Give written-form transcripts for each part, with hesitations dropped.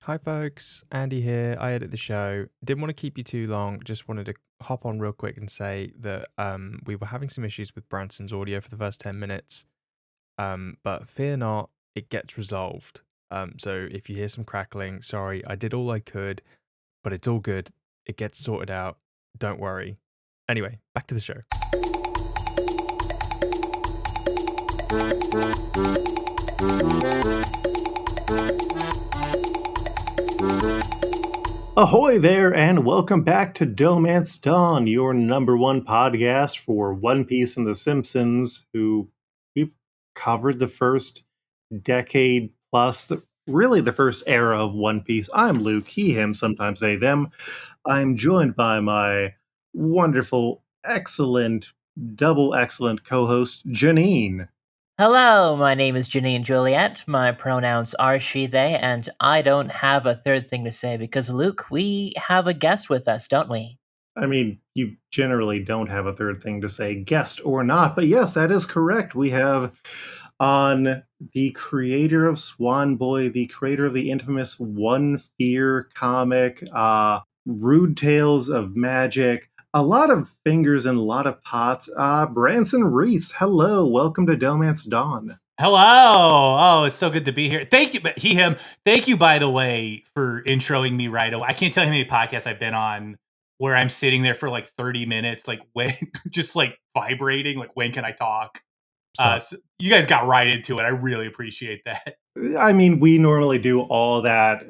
Hi, folks. Andy here. I edit the show. Didn't want to keep you too long. Just wanted to hop on real quick and say that we were having some issues with Branson's audio for the first 10 minutes. But fear not, it gets resolved. So if you hear some crackling, sorry, I did all I could, but it's all good. It gets sorted out. Don't worry. Anyway, back to the show. Ahoy there, and welcome back to DohMance Dawn, your number one podcast for One Piece and The Simpsons, who we've covered the first decade plus, really the first era of One Piece. I'm Luke, he, him, sometimes they, them. I'm joined by my wonderful, excellent, double excellent co-host, Janine. Hello, my name is Janine Juliet. My pronouns are she, they, and I don't have a third thing to say because, Luke, we have a guest with us, don't we? I mean, you generally don't have a third thing to say, guest or not, but yes, that is correct. We have on the creator of Swan Boy, the creator of the infamous One Fear comic, Rude Tales of Magic, a lot of fingers and a lot of pots, Branson Reese. Hello, welcome to DohMance Dawn. Hello. Oh, it's so good to be here. Thank you, him. Thank you, by the way, for introing me right away. I can't tell you how many podcasts I've been on where I'm sitting there for like 30 minutes, like when just like vibrating, like when can I talk? So you guys got right into it. I really appreciate that. I mean, we normally do all that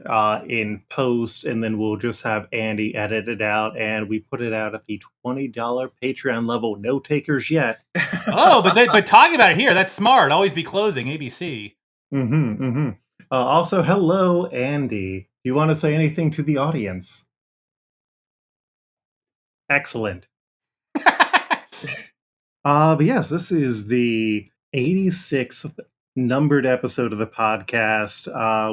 in post, and then we'll just have Andie edit it out, and we put it out at the $20 Patreon level. No takers yet. Oh, but talking about it here, that's smart. Always be closing ABC. Also, hello, Andie. Do you want to say anything to the audience? Excellent. But yes, this is the 86th numbered episode of the podcast.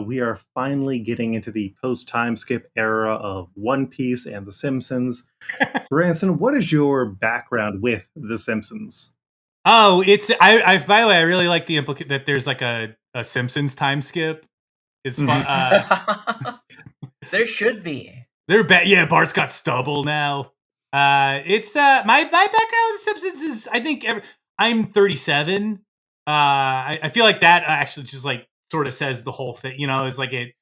We are finally getting into the post-time skip era of One Piece and The Simpsons. Branson, what is your background with The Simpsons? Oh, I by the way, I really like the that there's like a Simpsons time skip. It's fun. There should be. Yeah, Bart's got stubble now. It's my background with The Simpsons is I think I'm 37. I feel like that actually just like sort of says the whole thing. You know, it's like it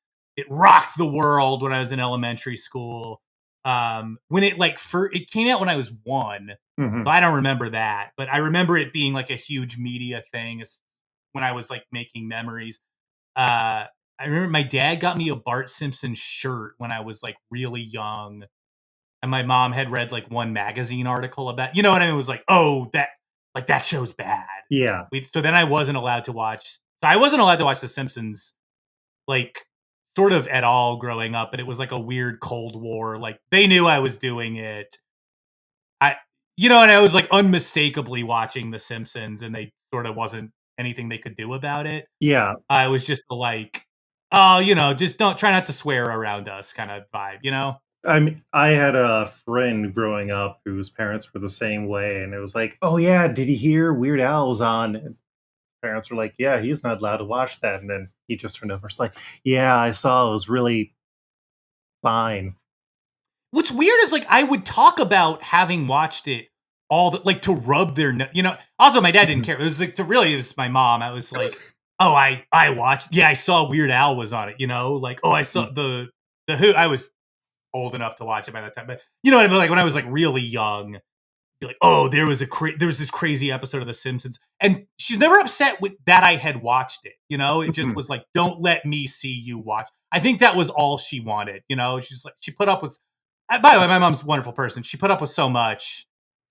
rocked the world when I was in elementary school. When it it came out when I was 1, Mhm. so I don't remember that, but I remember it being like a huge media thing when I was like making memories. I remember my dad got me a Bart Simpson shirt when I was like really young. And my mom had read like one magazine article about, you know what I mean? It was like, oh, that show's bad. Yeah. So then I wasn't allowed to watch. So I wasn't allowed to watch The Simpsons, like sort of at all growing up. But it was like a weird Cold War. Like they knew I was doing it. And I was like unmistakably watching The Simpsons, and they sort of wasn't anything they could do about it. Yeah. I was just like, oh, just don't try not to swear around us kind of vibe, I mean, I had a friend growing up whose parents were the same way, and it was like, "Oh yeah, did you hear Weird Al's on?" And parents were like, "Yeah, he's not allowed to watch that." And then he just turned over, it's like, "Yeah, I saw. It was really fine." What's weird is like I would talk about having watched it like to rub their also my dad didn't care. It was like it was my mom. I was like, oh, I watched. Yeah, I saw Weird Al was on it. Like, oh, I saw the Who. I was old enough to watch it by that time, but you know what I mean. Like when I was like really young, be like, oh, there was this crazy episode of The Simpsons, and she's never upset with that I had watched it. It just was like, don't let me see you watch. I think that was all she wanted. She's like, she put up with. By the way, my mom's a wonderful person. She put up with so much.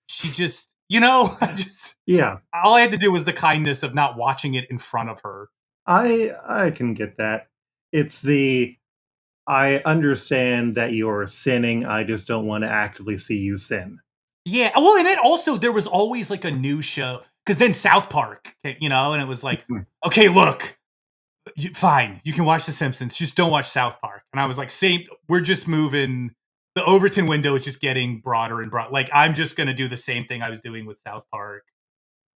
She just, Yeah. all I had to do was the kindness of not watching it in front of her. I can get that. It's I understand that you're sinning. I just don't want to actively see you sin. Yeah. Well, and then also there was always like a new show because then South Park, and it was like, okay, look, fine, you can watch The Simpsons, just don't watch South Park. And I was like, same, we're just moving. The Overton window is just getting broader and broader. Like, I'm just going to do the same thing I was doing with South Park.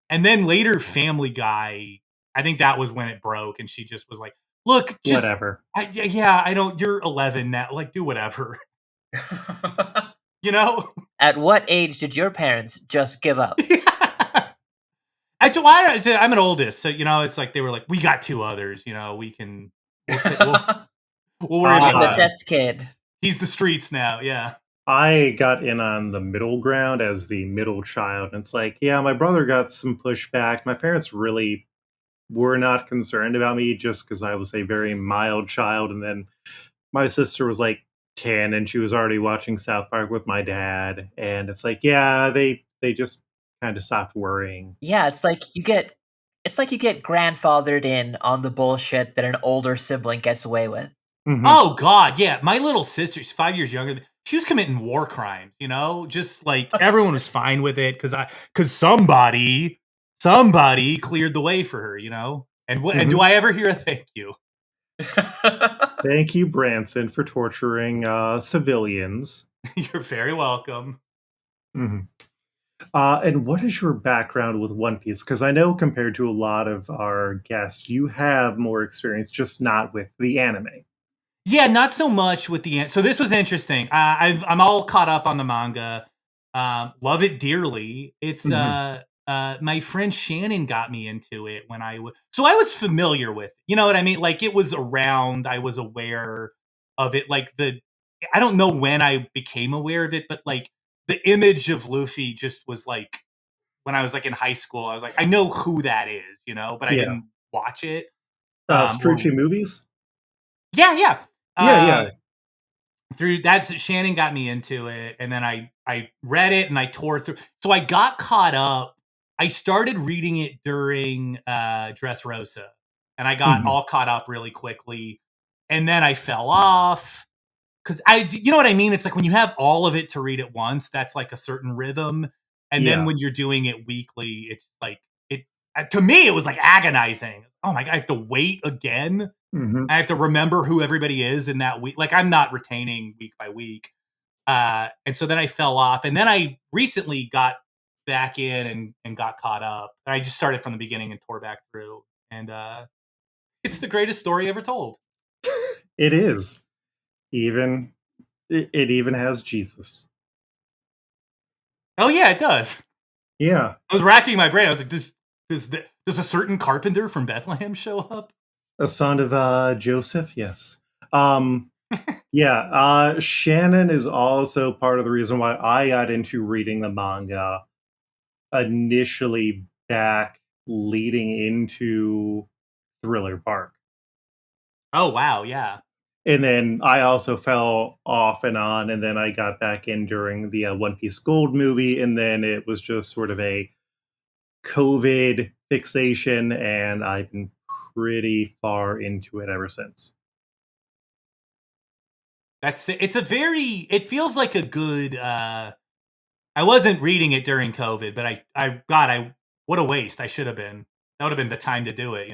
And then later, Family Guy, I think that was when it broke. And she just was like, Look, just Whatever. yeah, I don't. You're 11 now. Like, do whatever. You know. At what age did your parents just give up? I'm an oldest, so it's like they were like, we got 2 others. We can. We'll worry I'm about the that. test kid. He's the streets now. Yeah. I got in on the middle ground as the middle child. And it's like, yeah, my brother got some pushback. My parents really were not concerned about me just because I was a very mild child. And then my sister was like 10 and she was already watching South Park with my dad. And it's like, yeah, they just kind of stopped worrying. Yeah, it's like you get grandfathered in on the bullshit that an older sibling gets away with. Mhm. Oh God, yeah. My little sister's 5 years younger. She was committing war crimes. Just like everyone was fine with it because somebody cleared the way for her. And do I ever hear a thank you? Thank you, Branson, for torturing civilians. You're very welcome. Mhm. And what is your background with One Piece? Because I know compared to a lot of our guests, you have more experience, just not with the anime. Yeah, not so much with so this was interesting. I'm all caught up on the manga. Love it dearly. It's my friend Shannon got me into it when so I was familiar with it. You know what I mean? Like, it was around. I was aware of it. Like, I don't know when I became aware of it, but like the image of Luffy just was like, when I was like in high school, I was like, I know who that is, but I Yeah. didn't watch it. Strucci movies? Yeah. Yeah. Through that's Shannon got me into it, and then I read it and I tore through. So I got caught up. I started reading it during Dressrosa, and I got all caught up really quickly. And then I fell off because you know what I mean? It's like when you have all of it to read at once, that's like a certain rhythm. And then when you're doing it weekly, it's like to me, it was like agonizing. Oh my God, I have to wait again. I have to remember who everybody is in that week. Like, I'm not retaining week by week. And so then I fell off. And then I recently got back in and got caught up. And I just started from the beginning and tore back through. And it's the greatest story ever told. It is. It even has Jesus. Oh, yeah, it does. Yeah. I was racking my brain. I was like, does a certain carpenter from Bethlehem show up? A son of Joseph? Yes. Shannon is also part of the reason why I got into reading the manga initially back leading into Thriller Bark. Oh, wow, yeah. And then I also fell off and on, and then I got back in during the One Piece Gold movie, and then it was just sort of a COVID fixation, and I've been pretty far into it ever since. That's it. It feels like a good I wasn't reading it during COVID, but what a waste. I should have been. That would have been the time to do it,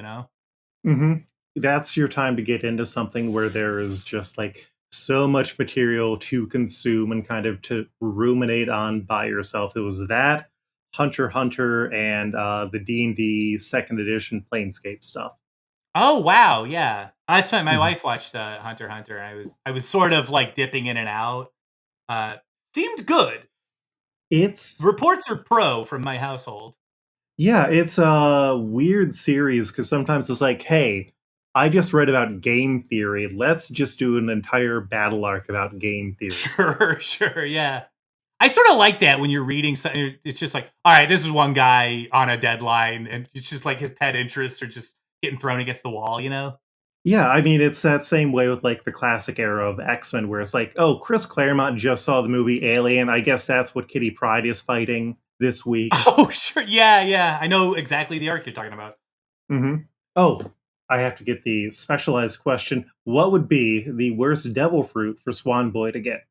That's your time to get into something where there is just like so much material to consume and kind of to ruminate on by yourself. It was that, Hunter x Hunter, and the D&D second edition Planescape stuff. Oh wow, yeah. That's fine. My wife watched Hunter x Hunter, and I was sort of like dipping in and out. Seemed good. Reports are pro from my household. Yeah, it's a weird series because sometimes it's like, hey, I just read about game theory. Let's just do an entire battle arc about game theory. Sure, yeah. I sort of like that when you're reading something. It's just like, all right, this is one guy on a deadline, and it's just like his pet interests are just getting thrown against the wall, Yeah, I mean, it's that same way with like the classic era of X-Men where it's like, oh, Chris Claremont just saw the movie Alien. I guess that's what Kitty Pryde is fighting this week. Oh, sure. Yeah. I know exactly the arc you're talking about. Oh, I have to get the specialized question. What would be the worst devil fruit for Swan Boy to get?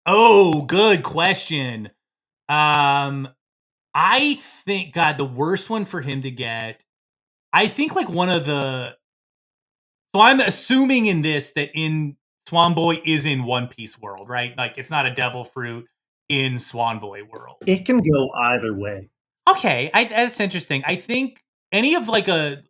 Oh, good question. I think, God, the worst one for him to get, I think like one of the, so I'm assuming in this that in Swan Boy is in One Piece world, right? Like, it's not a devil fruit in Swan Boy world. It can go either way. Okay, that's interesting. I think any of like a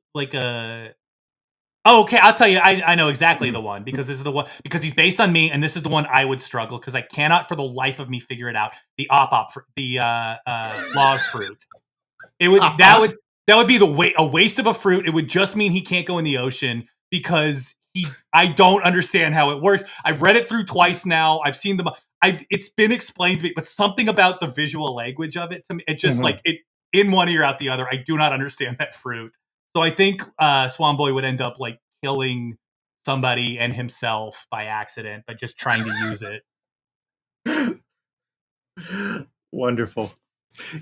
Oh, okay, I'll tell you. I know exactly the one because this is the one because he's based on me, and this is the one I would struggle because I cannot for the life of me figure it out. The Law's fruit. It would that would be a waste of a fruit. It would just mean he can't go in the ocean because I don't understand how it works. I've read it through twice now. I've seen them. It's been explained to me, but something about the visual language of it to me, it just like it in one ear out the other. I do not understand that fruit. So I think Swan Boy would end up like killing somebody and himself by accident, but just trying to use it. Wonderful.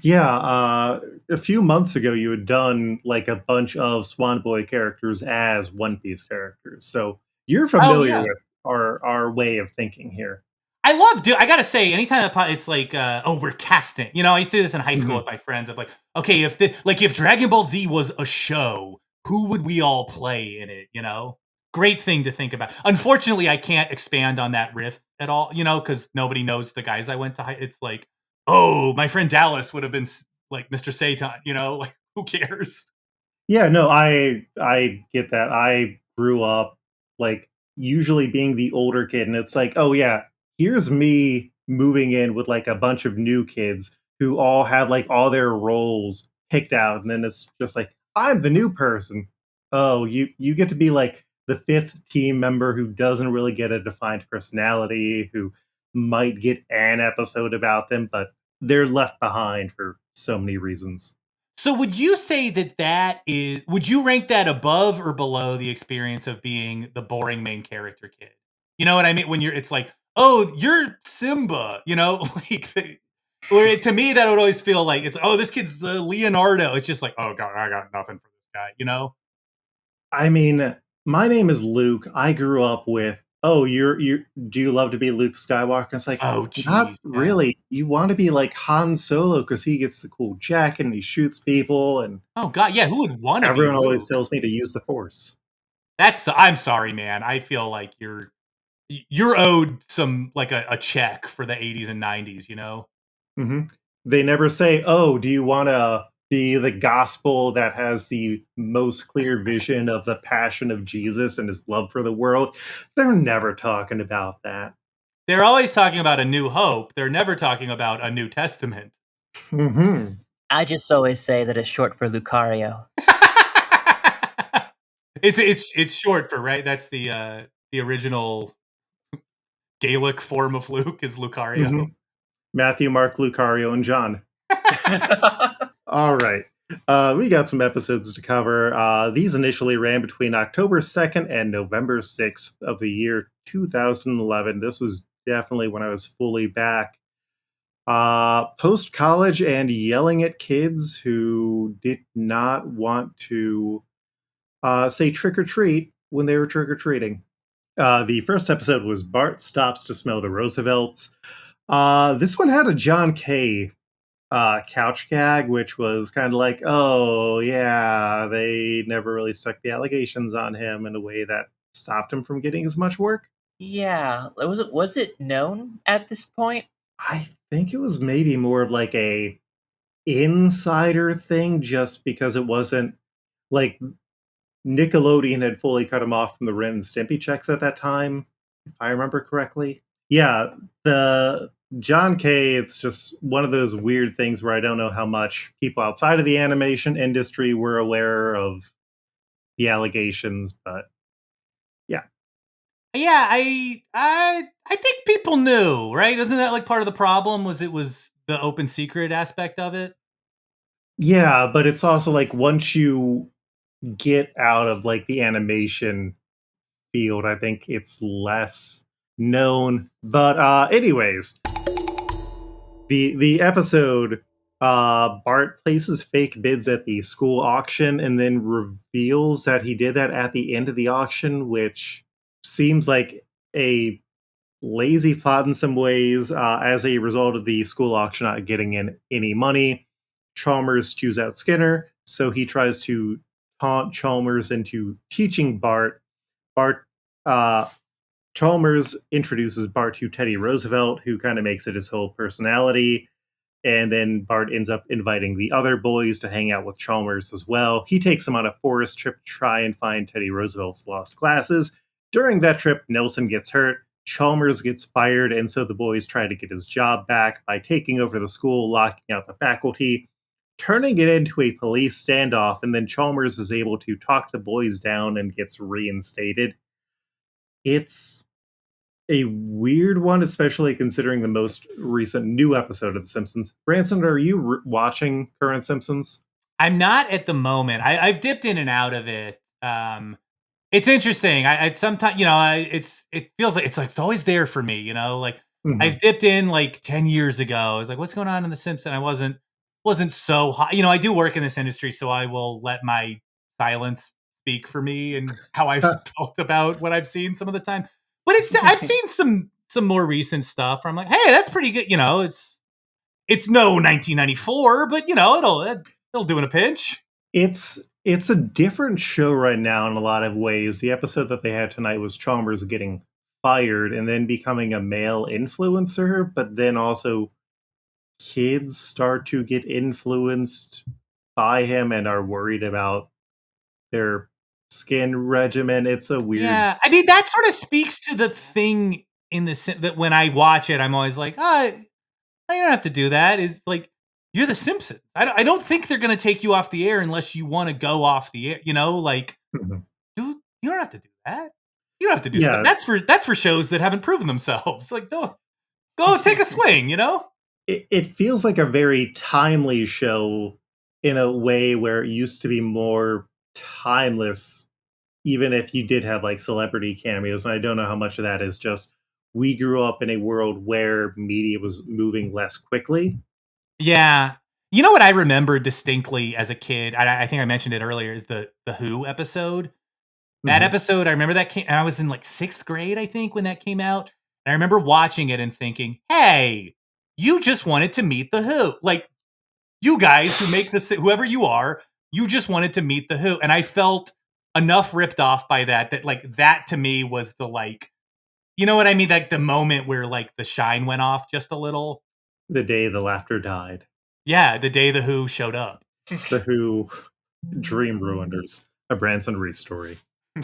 Yeah, a few months ago you had done like a bunch of Swan Boy characters as One Piece characters, so you're familiar with our way of thinking here. I gotta say, anytime it's like, we're casting. You know, I used to do this in high school with my friends. Of like, okay, if Dragon Ball Z was a show, who would we all play in it? You know, great thing to think about. Unfortunately, I can't expand on that riff at all. You know, because nobody knows the guys I went to high. It's like, oh, my friend Dallas would have been like Mr. Satan. You know, like who cares? Yeah, no, I get that. I grew up like usually being the older kid, and it's like, oh yeah, here's me moving in with like a bunch of new kids who all have like all their roles picked out, and then it's just like, I'm the new person. Oh, you get to be like the fifth team member who doesn't really get a defined personality, who might get an episode about them, but they're left behind for so many reasons. So would you say that is would you rank that above or below the experience of being the boring main character kid? You know what I mean? When it's like, "Oh, you're Simba," you know? To me that would always feel like it's, "Oh, this kid's Leonardo." It's just like, "Oh god, I got nothing for this guy," you know? I mean, my name is Luke. I grew up with, oh, you do you love to be Luke Skywalker? It's like, Oh, not jeez. Yeah. really. You want to be like Han Solo because he gets the cool jacket and he shoots people, and Oh god, yeah, who would wanna be everyone always Luke? tells me to use the Force. I'm sorry, man. I feel like you're owed some like a check for the 80s and 90s, you know? hmm They never say, oh, do you want to be the gospel that has the most clear vision of the passion of Jesus and his love for the world? They're never talking about that. They're always talking about a new hope. They're never talking about a New Testament. hmm I just always say that it's short for Lucario. It's short for, right? That's the original Gaelic form of Luke is hmm Lucario. Matthew, Mark, Lucario, and John. All right. We got some episodes to cover. These initially ran between October 2nd and November 6th of the year 2011. This was definitely when I was fully back. Post college and yelling at kids who did not want to say trick or treat when they were trick or treating. The first episode was Bart Stops to Smell the Roosevelts. This one had a John K couch gag, which was kind of like, oh, yeah, they never really stuck the allegations on him in a way that stopped him from getting as much work. Yeah, was it known at this point? I think it was maybe more of like a insider thing just because it wasn't like Nickelodeon had fully cut him off from the Ren and Stimpy checks at that time, if I remember correctly. Yeah, the John K, it's just one of those weird things where I don't know how much people outside of the animation industry were aware of the allegations, but yeah. Yeah, I think people knew, right? Isn't that like part of the problem? It was the open secret aspect of it? Yeah, but it's also like once you get out of like the animation field, I think it's less known. But anyways, the episode, Bart places fake bids at the school auction and then reveals that he did that at the end of the auction, which seems like a lazy plot in some ways. As a result of the school auction not getting in any money, Chalmers chews out Skinner, so he tries to taunt Chalmers into teaching Bart. Bart uh, Chalmers introduces Bart to Teddy Roosevelt, who kind of makes it his whole personality. And then Bart ends up inviting the other boys to hang out with Chalmers as well. He takes them on a forest trip to try and find Teddy Roosevelt's lost glasses. During that trip, Nelson gets hurt, Chalmers gets fired, and so the boys try to get his job back by taking over the school, locking out the faculty, turning it into a police standoff, and then Chalmers is able to talk the boys down and gets reinstated. It's a weird one, especially considering the most recent new episode of The Simpsons. Branson, are you watching current Simpsons? I'm not at the moment. I've dipped in and out of it. It's interesting. I sometimes, it feels like it's always there for me. Like I've dipped in like 10 years ago. I was like, what's going on in The Simpsons? I wasn't so hot. I do work in this industry, so I will let my silence speak for me and how I've felt about what I've seen some of the time. But I've seen some more recent stuff where I'm like, hey, that's pretty good. It's no 1994, but it'll do in a pinch. It's a different show right now in a lot of ways. The episode that they had tonight was Chalmers getting fired and then becoming a male influencer, but then also kids start to get influenced by him and are worried about their skin regimen. It's a weird. Yeah, I mean that sort of speaks to the thing in that when I watch it, I'm always like, you don't have to do that. It's like you're the Simpsons. I don't think they're going to take you off the air unless you want to go off the air. Dude, you don't have to do that. You don't have to do stuff. That's for shows that haven't proven themselves. Like, go take a swing. It feels like a very timely show in a way where it used to be more timeless, even if you did have like celebrity cameos. And I don't know how much of that is just we grew up in a world where media was moving less quickly. Yeah. You know what I remember distinctly as a kid? I think I mentioned it earlier. Is the Who episode? That episode, I remember that came. And I was in like 6th grade, I think, when that came out. And I remember watching it and thinking, "Hey, you just wanted to meet the Who. Like, you guys who make this, whoever you are, you just wanted to meet the Who." And I felt enough ripped off by that like that to me was the like, you know what I mean? Like the moment where like the shine went off just a little. The day the laughter died. Yeah, the day the Who showed up. The Who Dream Ruiners, a Branson Reese story.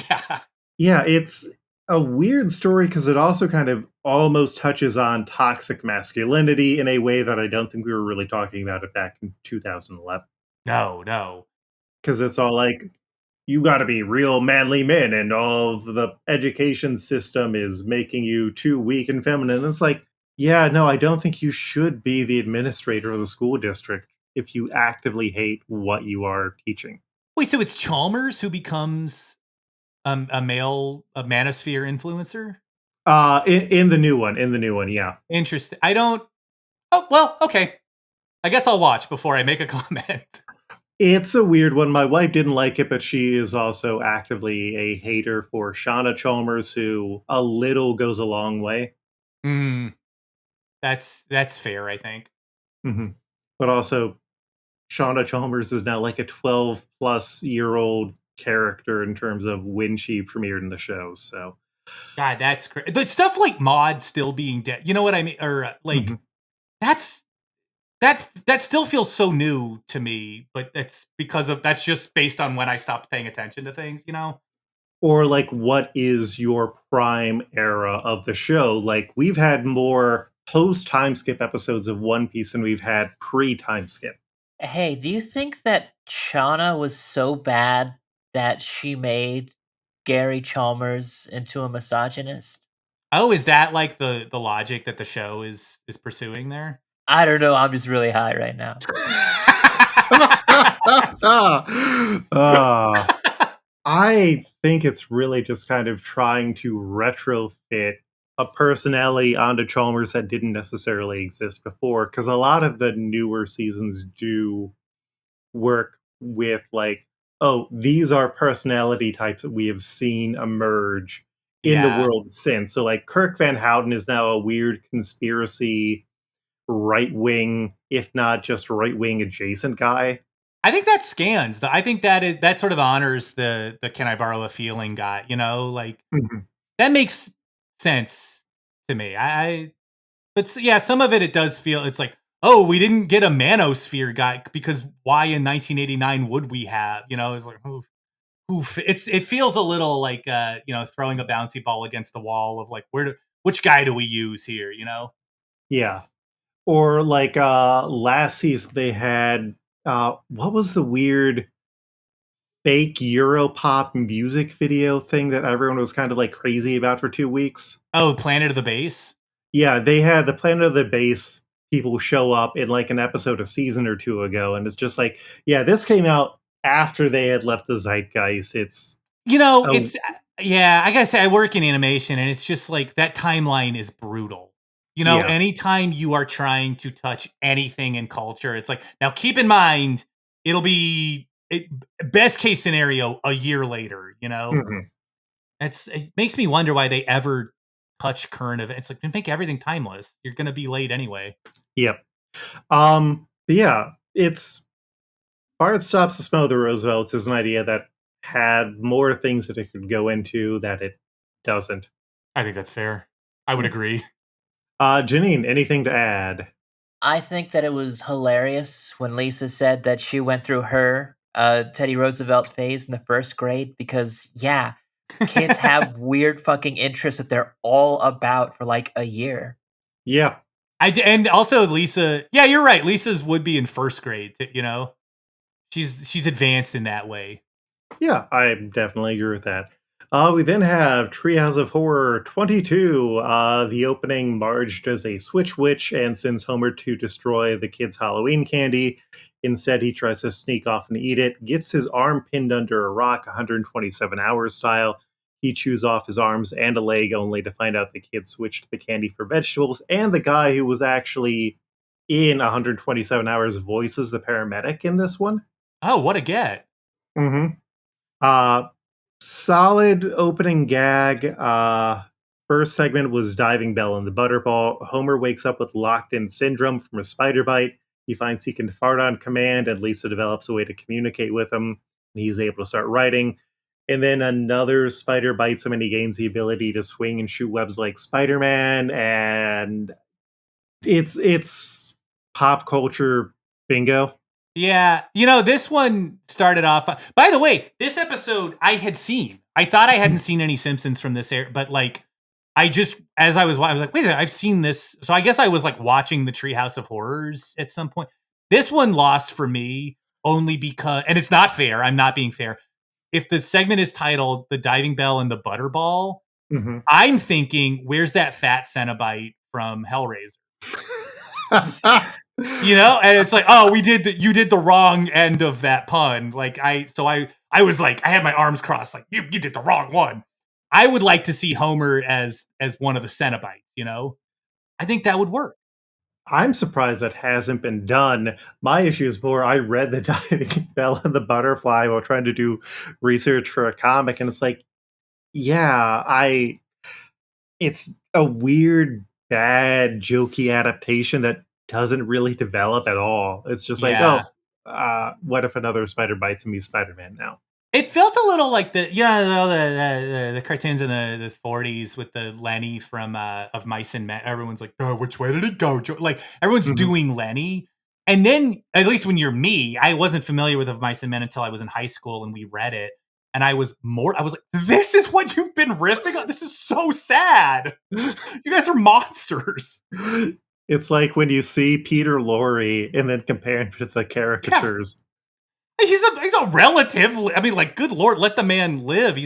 Yeah. Yeah, it's a weird story because it also kind of almost touches on toxic masculinity in a way that I don't think we were really talking about it back in 2011. No. Because it's all like, you got to be real manly men, and all of the education system is making you too weak and feminine. And it's like, yeah, no, I don't think you should be the administrator of the school district if you actively hate what you are teaching. Wait, so it's Chalmers who becomes a manosphere influencer? In the new one, yeah. Interesting. I don't. Oh well, okay. I guess I'll watch before I make a comment. It's a weird one. My wife didn't like it, but she is also actively a hater for Shauna Chalmers, who a little goes a long way. That's fair, I think. But also, Shauna Chalmers is now like a 12-plus-year-old character in terms of when she premiered in the show. So, God, that's great. The stuff like Maude still being dead. You know what I mean? Or like that still feels so new to me. But that's that's just based on when I stopped paying attention to things. Or like, what is your prime era of the show? Like, we've had more post time skip episodes of One Piece than we've had pre time skip. Hey, do you think that Shauna was so bad that she made Gary Chalmers into a misogynist? Oh, is that like the logic that the show is pursuing there? I don't know. I'm just really high right now. I think it's really just kind of trying to retrofit a personality onto Chalmers that didn't necessarily exist before, because a lot of the newer seasons do work with like, oh, these are personality types that we have seen emerge in the world since. So like Kirk Van Houten is now a weird conspiracy right wing, if not just right wing adjacent guy. I think that scans. I think that sort of honors the "can I borrow a feeling" guy. That makes sense to me. But yeah, some of it does feel it's like, oh, we didn't get a manosphere guy because why in 1989 would we have? It's like, oof. It feels a little like throwing a bouncy ball against the wall of like which guy do we use here? Yeah. Or like last season they had what was the weird fake Europop music video thing that everyone was kind of like crazy about for 2 weeks? Oh, Planet of the Base. Yeah, they had the Planet of the Base people show up in like an episode a season or two ago, and it's just like, yeah, this came out after they had left the zeitgeist. It's oh It's yeah. I gotta say, I work in animation, and it's just like that timeline is brutal. yeah. Anytime you are trying to touch anything in culture, it's like now keep in mind it'll be best case scenario a year later. Mhm. It makes me wonder why they ever touch current events. Like, make everything timeless. You're gonna be late anyway. Yep. But yeah, it's Bart Stops the Smell of the Roosevelts is an idea that had more things that it could go into that it doesn't. I think that's fair. I would Yeah. agree. Janine, anything to add? I think that it was hilarious when Lisa said that she went through her Teddy Roosevelt phase in the first grade because, yeah, kids have weird fucking interests that they're all about for like a year. Yeah. And also Lisa. Yeah, you're right. Lisa's would be in first grade. She's advanced in that way. Yeah, I definitely agree with that. We then have Treehouse of Horror 22. The opening, Marge does a switch witch and sends Homer to destroy the kids' Halloween candy. Instead, he tries to sneak off and eat it, gets his arm pinned under a rock 127 hours style. He chews off his arms and a leg only to find out the kid switched the candy for vegetables, and the guy who was actually in 127 hours voices the paramedic in this one. Oh, what a get. Mm-hmm. Uh, Solid opening gag. First segment was Diving Bell and the Butterball. Homer wakes up with locked in syndrome from a spider bite. He finds he can fart on command, and Lisa develops a way to communicate with him. And he's able to start writing. And then another spider bites him, and he gains the ability to swing and shoot webs like Spider-Man. And it's pop culture bingo. Yeah, this one started off. By the way, this episode I had seen. I thought I hadn't seen any Simpsons from this era, but like, as I was like, wait a minute, I've seen this. So I guess I was like watching the Treehouse of Horrors at some point. This one lost for me only because, and it's not fair. I'm not being fair. If the segment is titled "The Diving Bell and the Butterball," Mm-hmm. I'm thinking, where's that fat Cenobite from Hellraiser? And it's like, oh, you did the wrong end of that pun. Like I was like, I had my arms crossed, like you did the wrong one. I would like to see Homer as one of the Cenobites, I think that would work. I'm surprised that hasn't been done. My issue is more I read the Diving Bell and the Butterfly while trying to do research for a comic, and it's like, yeah, it's a weird, bad, jokey adaptation that doesn't really develop at all. It's just like, Yeah. what if another spider bites and he's Spider-Man now? It felt a little like the cartoons in the 40s with the Lenny from of Mice and Men. Everyone's like, oh, which way did it go? Like everyone's Mhm. doing Lenny. And then, at least when you're me, I wasn't familiar with Of Mice and Men until I was in high school and we read it. And I was like, this is what you've been riffing on? This is so sad. You guys are monsters. It's like when you see Peter Lorre and then compare him to the caricatures. Yeah. He's a relatively, I mean, like, good Lord, let the man live.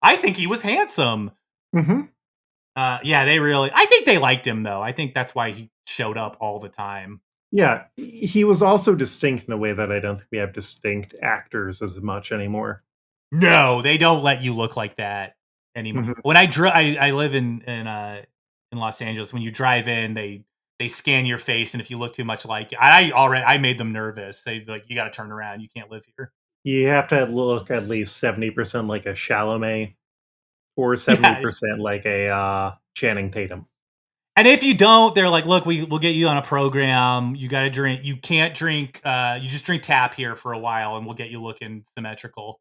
I think he was handsome. Mm-hmm. Yeah, I think they liked him, though. I think that's why he showed up all the time. Yeah, he was also distinct in a way that I don't think we have distinct actors as much anymore. No, they don't let you look like that anymore. Mhm. When I live in Los Angeles. When you drive in, they scan your face, and if you look too much like I made them nervous. They like, you got to turn around. You can't live here. You have to look at least 70% like a Chalamet or Yeah. 70% like a Channing Tatum. And if you don't, they're like, look, we'll get you on a program. You got to drink. You can't drink. You just drink tap here for a while, and we'll get you looking symmetrical.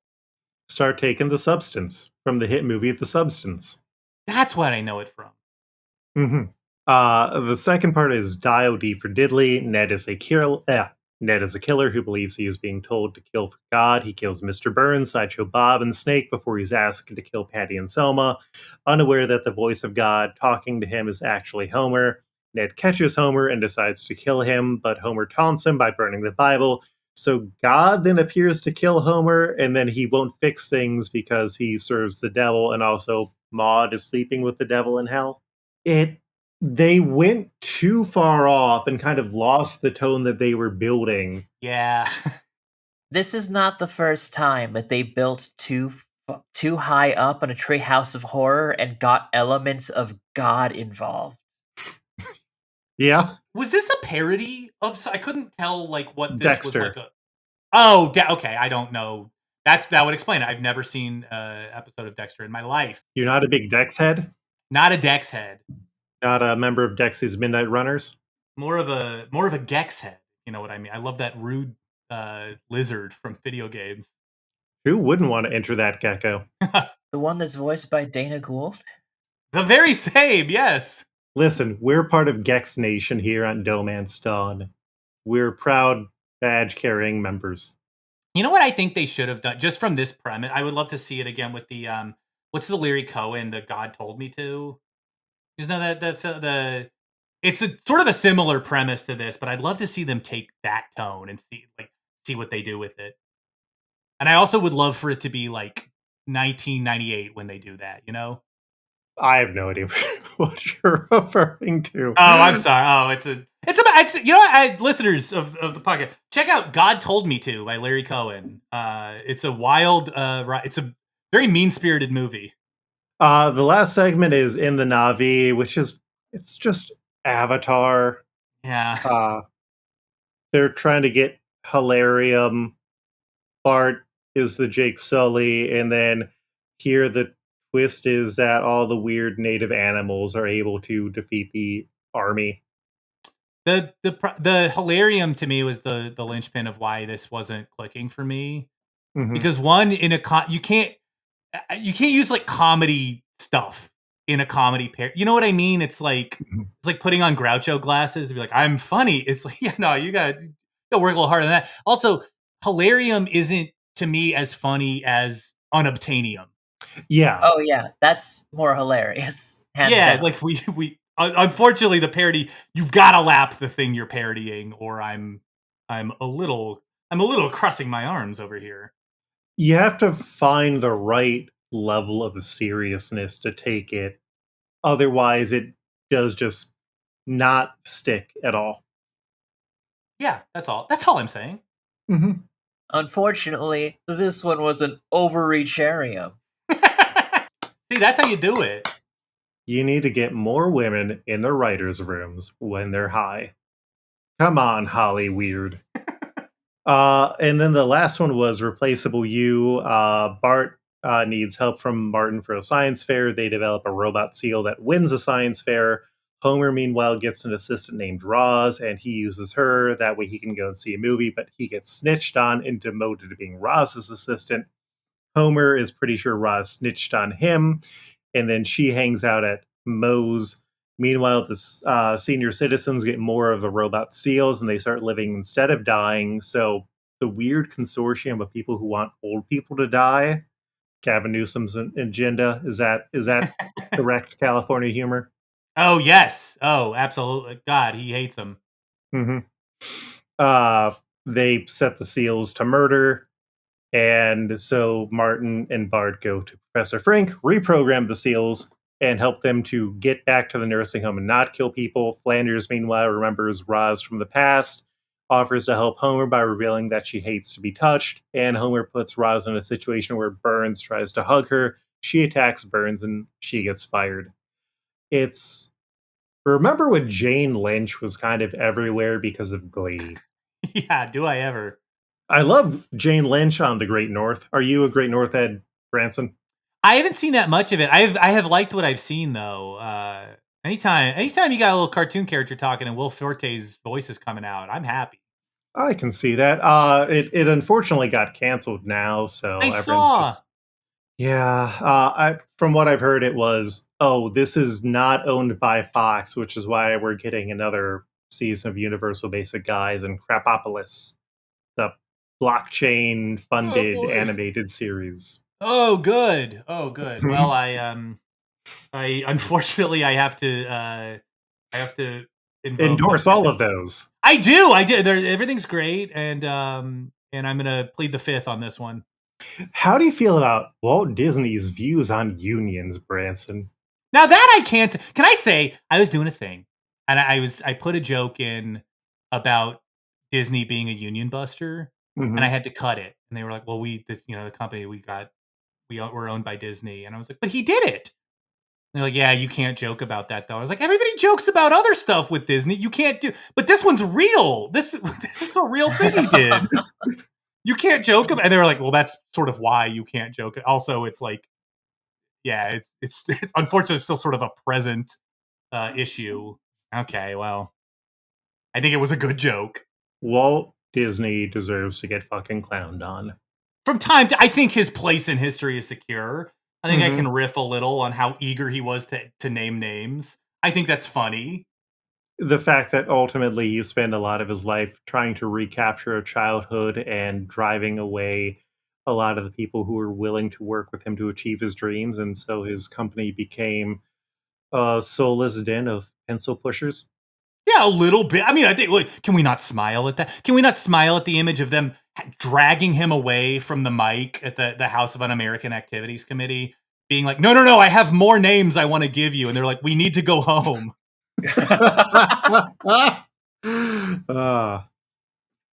Start taking The Substance from the hit movie The Substance. That's what I know it from. Mm-hmm. The second part is Dio D for Diddley. Ned is a killer who believes he is being told to kill for God. He kills Mr. Burns, Sideshow Bob, and Snake before he's asked to kill Patty and Selma, unaware that the voice of God talking to him is actually Homer. Ned catches Homer and decides to kill him, but Homer taunts him by burning the Bible. So God then appears to kill Homer, and then he won't fix things because he serves the devil, and also Maud is sleeping with the devil in hell. They went too far off and kind of lost the tone that they were building. Yeah. This is not the first time that they built too high up on a treehouse of horror and got elements of God involved. Yeah. Was this a parody of? I couldn't tell like what this Dexter. was like. Oh, okay. I don't know. That would explain it. I've never seen an episode of Dexter in my life. You're not a big Dex head? Not a Dex head. Not a member of Dex's Midnight Runners? More of a Gex head. You know what I mean? I love that rude lizard from video games. Who wouldn't want to enter that gecko? The one that's voiced by Dana Gould? The very same, yes. Listen, we're part of Gex Nation here on DohMance Dawn. We're proud badge-carrying members. You know what I think they should have done? Just from this premise, I would love to see it again with the what's the Larry Cohen, the God Told Me To? Isn't that the it's a sort of a similar premise to this, but I'd love to see them take that tone and see what they do with it. And I also would love for it to be like 1998 when they do that, you know? I have no idea what you're referring to. Oh, I'm sorry. Oh, it's you know what, listeners of the podcast, check out God Told Me To by Larry Cohen. It's a wild it's a very mean-spirited movie. The last segment is In the Na'vi, which is it's just Avatar. Yeah. They're trying to get Hilarium. Bart is the Jake Sully, and then here the twist is that all the weird native animals are able to defeat the army. The Hilarium to me was the linchpin of why this wasn't clicking for me. Mhm. Because one, in a you can't use like comedy stuff in a comedy pair. You know what I mean? It's like it's like putting on Groucho glasses and be like, I'm funny. It's like, yeah, no, you gotta work a little harder than that. Also, Hilarium isn't to me as funny as Unobtainium. Yeah. Oh yeah, that's more hilarious. Yeah, down. like we unfortunately the parody, you've got to lap the thing you're parodying, or I'm a little crossing my arms over here. You have to find the right level of seriousness to take it. Otherwise, it does just not stick at all. Yeah, that's all. That's all I'm saying. Mm-hmm. Unfortunately, this one was an overreacharium. See, that's how you do it. You need to get more women in the writers' rooms when they're high. Come on, Holly Weird. And then the last one was Replaceable You. Bart needs help from Martin for a science fair. They develop a robot seal that wins a science fair. Homer, meanwhile, gets an assistant named Roz, and he uses her. That way he can go and see a movie, but he gets snitched on and demoted to being Roz's assistant. Homer is pretty sure Roz snitched on him, and then she hangs out at Moe's. Meanwhile, the senior citizens get more of the robot seals, and they start living instead of dying. So the weird consortium of people who want old people to die, Gavin Newsom's agenda, is that correct California humor? Oh yes. Oh, absolutely. God, he hates them. Mm-hmm. They set the seals to murder. And so Martin and Bart go to Professor Frink, reprogram the seals, and help them to get back to the nursing home and not kill people. Flanders, meanwhile, remembers Roz from the past, offers to help Homer by revealing that she hates to be touched, and Homer puts Roz in a situation where Burns tries to hug her. She attacks Burns, and she gets fired. Remember when Jane Lynch was kind of everywhere because of Glee? Yeah, do I ever? I love Jane Lynch on The Great North. Are you a Great North Ed, Branson? I haven't seen that much of it. I have liked what I've seen though. Anytime you got a little cartoon character talking and Will Forte's voice is coming out, I'm happy. I can see that. It unfortunately got canceled now, so I saw. Yeah, from what I've heard, it was, oh, this is not owned by Fox, which is why we're getting another season of Universal Basic Guys and Crapopolis, the Oh blockchain-funded boy. animated series. Oh, good. Oh, good. Well, I unfortunately I have to invoke those. Endorse all of those. I do. I did. Everything's great, and I'm gonna plead the fifth on this one. How do you feel about Walt Disney's views on unions, Branson? Now that I can't. Can I say I was doing a thing, and I put a joke in about Disney being a union buster, and I Mhm. had to cut it, and they were like, "Well, the company we're owned by Disney," and I was like, "But he did it." They're like, "Yeah, you can't joke about that, though." I was like, "Everybody jokes about other stuff with Disney. You can't do, but this one's real. This this is a real thing he did. You can't joke about." And they were like, "Well, that's sort of why you can't joke." Also, it's like, yeah, it's unfortunately it's still sort of a present issue. Okay, well, I think it was a good joke. Walt Disney deserves to get fucking clowned on. From time to, I think his place in history is secure. I think I Mhm. can riff a little on how eager he was to name names. I think that's funny. The fact that ultimately he spent a lot of his life trying to recapture a childhood and driving away a lot of the people who were willing to work with him to achieve his dreams, and so his company became a soulless den of pencil pushers. Yeah, a little bit. I mean, I think, like, can we not smile at that? Can we not smile at the image of them dragging him away from the mic at the House of Un-American Activities Committee, being like, no, no, no, I have more names I want to give you. And they're like, we need to go home.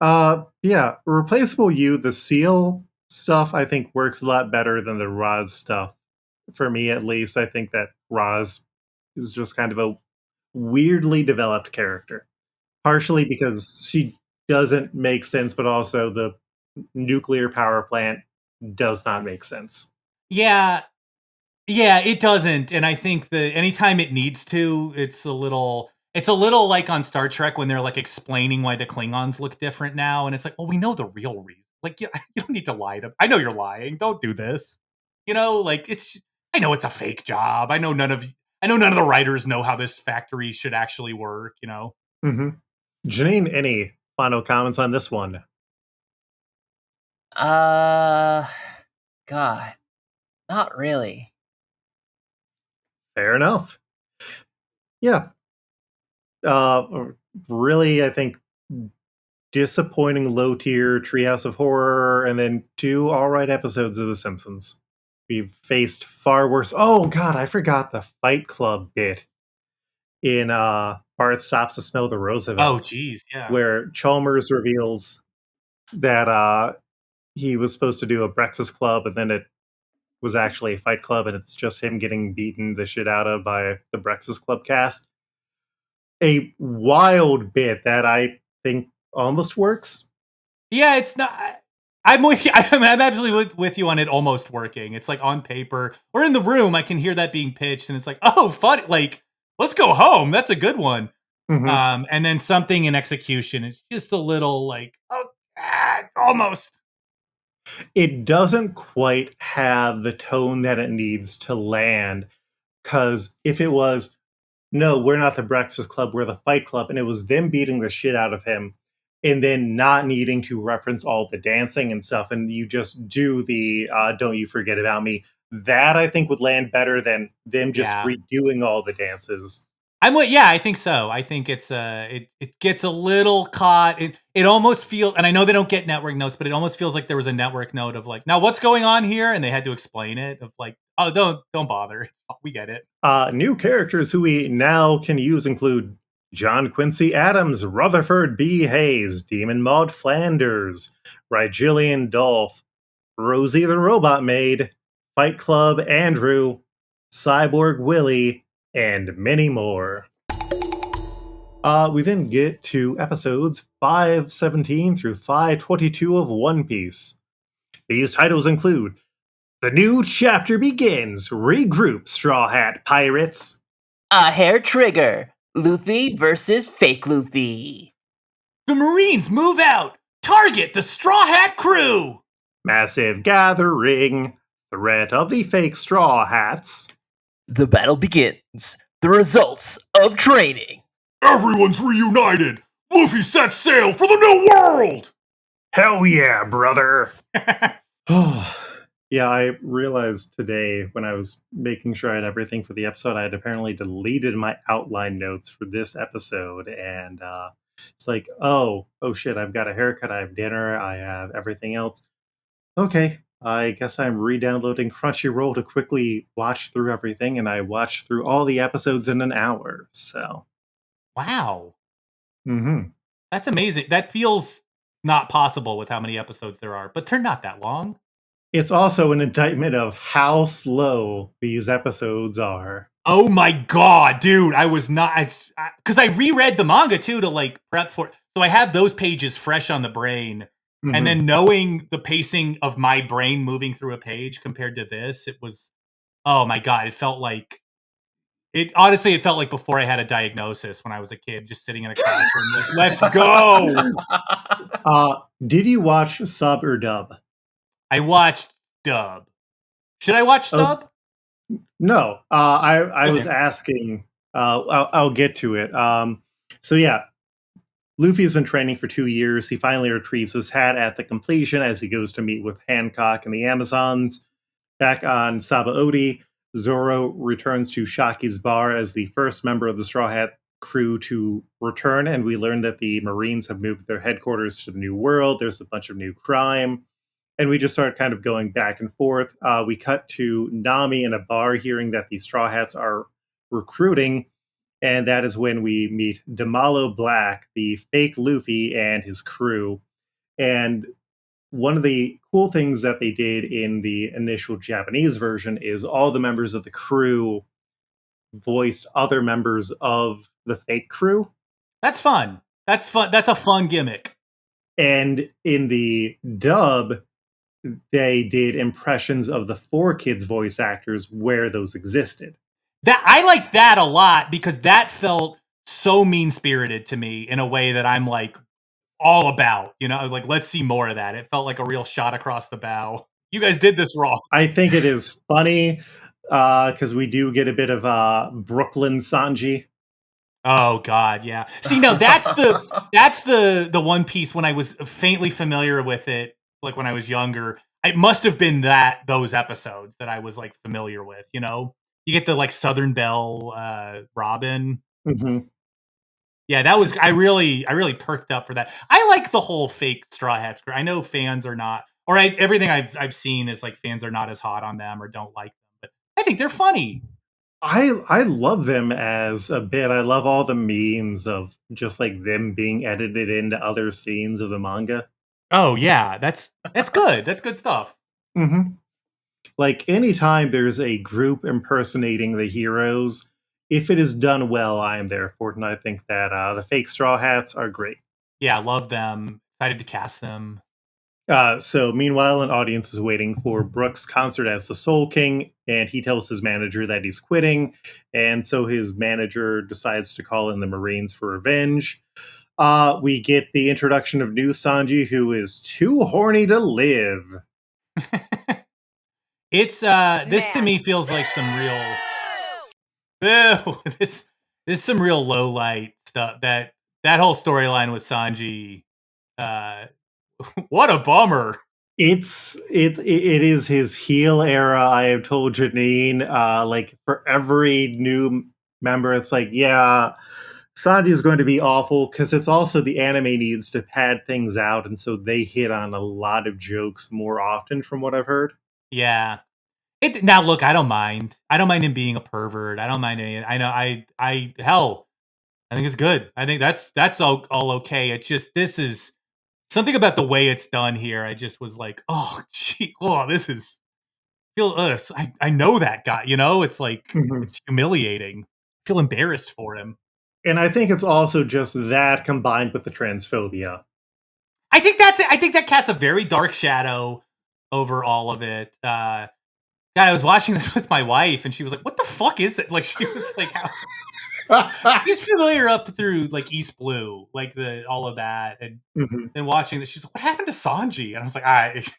uh, yeah, replaceable you, the seal stuff I think works a lot better than the Roz stuff. For me at least, I think that Roz is just kind of a weirdly developed character. Partially because she doesn't make sense, but also the nuclear power plant does not make sense. Yeah, yeah, it doesn't. And I think that anytime it needs to, it's a little like on Star Trek when they're like explaining why the Klingons look different now. And it's like, well, we know the real reason. Like, you don't need to lie to, I know you're lying. Don't do this. Like I know it's a fake job. I know none of the writers know how this factory should actually work. hmm Janine, any final comments on this one? Uh, God, not really. Fair enough. Yeah. Really, I think disappointing low tier Treehouse of Horror, and then 2 all right episodes of The Simpsons. We've faced far worse. Oh God, I forgot the Fight Club bit in Bart Stops to Smell the Oh, Roosevelts, geez, yeah. where Chalmers reveals that he was supposed to do a Breakfast Club, and then it was actually a Fight Club, and it's just him getting beaten the shit out of by the Breakfast Club cast. A wild bit that I think almost works. Yeah, it's not. I'm with you. I'm absolutely with you on it almost working. It's like on paper or in the room, I can hear that being pitched, and it's like, oh, fun! Like, let's go home. That's a good one. Mhm. And then something in execution, it's just a little like, oh, almost. It doesn't quite have the tone that it needs to land. Because if it was, no, we're not the Breakfast Club, we're the Fight Club, and it was them beating the shit out of him, and then not needing to reference all the dancing and stuff, and you just do the Don't You Forget About Me, that I think would land better than them just Yeah. redoing all the dances. Yeah, I think so. I think it gets a little caught. It almost feels, and I know they don't get network notes, but it almost feels like there was a network note of like, now what's going on here, and they had to explain it of like, oh, don't bother, we get it. New characters who we now can use include John Quincy Adams, Rutherford B. Hayes, Demon Maud Flanders, Rigelian Dolph, Rosie the Robot Maid, Fight Club Andrew, Cyborg Willie, and many more. We then get to episodes 517 through 522 of One Piece. These titles include The New Chapter Begins, Regroup, Straw Hat Pirates, A hair trigger. Luffy versus fake Luffy. The Marines move out, target the Straw Hat crew. Massive Gathering, threat of the fake Straw Hats. The battle begins. The results of training. Everyone's reunited. Luffy sets sail for the new world. Hell yeah, brother. Yeah, I realized today when I was making sure I had everything for the episode, I had apparently deleted my outline notes for this episode. And it's like, oh shit, I've got a haircut, I have dinner, I have everything else. Okay, I guess I'm re-downloading Crunchyroll to quickly watch through everything, and I watched through all the episodes in an hour. So, Wow. mm-hmm. That's amazing. That feels not possible with how many episodes there are, but they're not that long. It's also an indictment of how slow these episodes are. Oh my god, dude! I was not because I reread the manga too to like prep for. So I have those pages fresh on the brain, and then knowing the pacing of my brain moving through a page compared to this, it was, oh my god! It felt like Honestly, it felt like before I had a diagnosis when I was a kid, just sitting in a classroom. Like, let's go. Did you watch sub or dub? I watched dub. Should I watch sub? No, I Okay. was asking. I'll get to it. So yeah, Luffy's been training for 2 years. He finally retrieves his hat at the completion as he goes to meet with Hancock and the Amazons. Back on Sabaody, Zoro returns to Shaki's bar as the first member of the Straw Hat crew to return, and we learn that the Marines have moved their headquarters to the New World. There's a bunch of new crime. And we just start kind of going back and forth. We cut to Nami in a bar hearing that the Straw Hats are recruiting. And that is when we meet Damalo Black, the fake Luffy, and his crew. And one of the cool things that they did in the initial Japanese version is all the members of the crew voiced other members of the fake crew. That's fun. That's fun. That's a fun gimmick. And in the dub, they did impressions of the 4Kids voice actors where those existed. That I like that a lot because that felt so mean-spirited to me in a way that I'm like all about. You know, I was like, let's see more of that. It felt like a real shot across the bow. You guys did this wrong. I think it is funny because we do get a bit of Brooklyn Sanji. Oh God, yeah. See, no, that's the One Piece when I was faintly familiar with it, like when I was younger. It must have been those episodes that I was like familiar with. You know, you get the like Southern Belle, Robin. Mm-hmm. Yeah, that was I really perked up for that. I like the whole fake Straw Hats. I know fans are not, or everything I've seen is like fans are not as hot on them or don't like them, but I think they're funny. I love them as a bit. I love all the memes of just like them being edited into other scenes of the manga. Oh yeah, that's good. That's good stuff. Mm-hmm. Like anytime there's a group impersonating the heroes, if it is done well, I am there for it. And I think that the fake Straw Hats are great. Yeah, I love them. Excited to cast them. So meanwhile, an audience is waiting for Brooks' concert as the Soul King, and he tells his manager that he's quitting. And so his manager decides to call in the Marines for revenge. We get the introduction of new Sanji, who is too horny to live. It's this to me feels like some real this is some real low light stuff. That whole storyline with Sanji, what a bummer. It is his heel era. I have told Janine, like for every new member, it's like, yeah, Sanji is going to be awful because it's also the anime needs to pad things out, and so they hit on a lot of jokes more often, from what I've heard. Yeah. Now look, I don't mind. I don't mind him being a pervert. I don't mind any. I know. Hell, I think it's good. I think that's all okay. It's just this is something about the way it's done here. I just was like, oh, gee, this is I know that guy. You know, it's like it's humiliating. I feel embarrassed for him. And I think it's also just that combined with the transphobia. I think that's it. I think that casts a very dark shadow over all of it. God, I was watching this with my wife, and she was like, "What the fuck is that?" Like, she was like, she's familiar up through like East Blue, like all of that, and then watching this, she's like, "What happened to Sanji?" And I was like,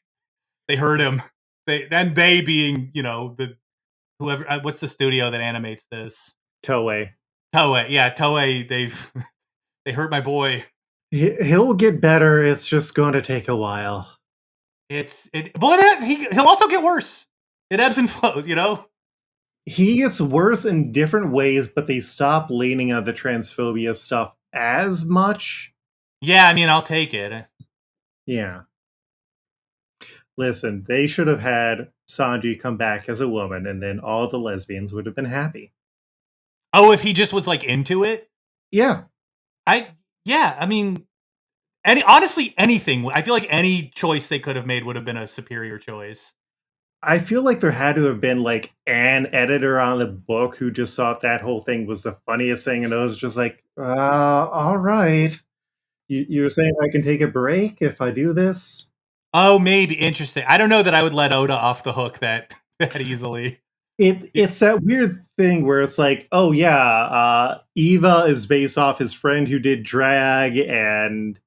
"They hurt him." They being, the whoever, what's the studio that animates this? Toei. Toei. Yeah, Toei, they hurt my boy. He'll get better. It's just going to take a while. But he'll also get worse. It ebbs and flows, He gets worse in different ways, but they stop leaning on the transphobia stuff as much. Yeah, I mean, I'll take it. Yeah. Listen, they should have had Sanji come back as a woman, and then all the lesbians would have been happy. Oh, if he just was like into it? Yeah. I mean, honestly, anything. I feel like any choice they could have made would have been a superior choice. I feel like there had to have been like an editor on the book who just thought that whole thing was the funniest thing, and it was just like, all right. You're saying I can take a break if I do this? Oh, maybe. Interesting. I don't know that I would let Oda off the hook that easily. It's that weird thing where it's like, oh yeah, Eva is based off his friend who did drag, and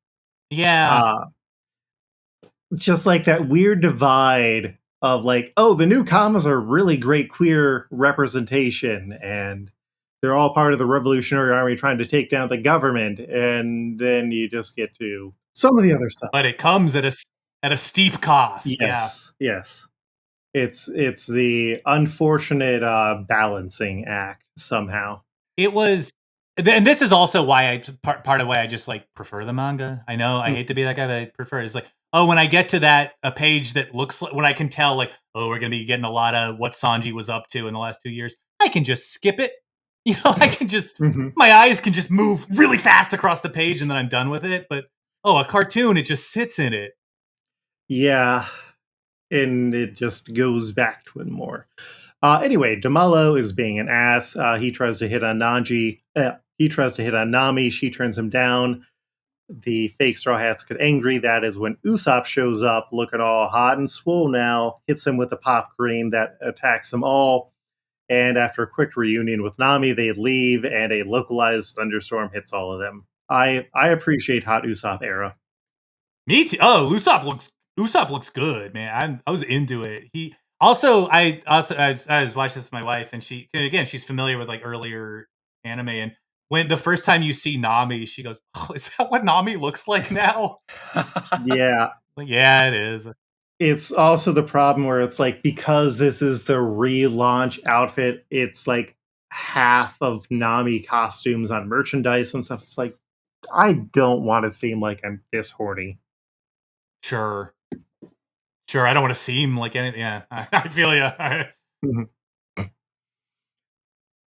yeah, just like that weird divide of like, oh, the new commas are really great queer representation, and they're all part of the Revolutionary Army trying to take down the government, and then you just get to some of the other stuff. But it comes at a steep cost. Yes, yes. It's the unfortunate balancing act somehow. It was, and this is also why part of why I just like prefer the manga. I know I hate to be that guy, but I prefer it. It's like, oh, when I get to a page that looks like, when I can tell like, oh, we're gonna be getting a lot of what Sanji was up to in the last 2 years, I can just skip it. I can just my eyes can just move really fast across the page and then I'm done with it. But a cartoon, it just sits in it. Yeah. And it just goes back to it more. Anyway, Damalo is being an ass. He tries to hit on Nanji. He tries to hit on Nami. She turns him down. The fake Straw Hats get angry. That is when Usopp shows up, looking all hot and swole now, hits him with a pop green that attacks them all. And after a quick reunion with Nami, they leave, and a localized thunderstorm hits all of them. I appreciate hot Usopp era. Me too. Oh, Usopp looks good, man. I was into it. He also, I was watching this with my wife, and she's familiar with like earlier anime, and when the first time you see Nami, she goes, "Oh, is that what Nami looks like now?" Yeah. Yeah, it is. It's also the problem where it's like, because this is the relaunch outfit, it's like half of Nami costumes on merchandise and stuff. It's like, I don't want to seem like I'm this horny. Sure. I don't want to seem like anything. Yeah, I feel you.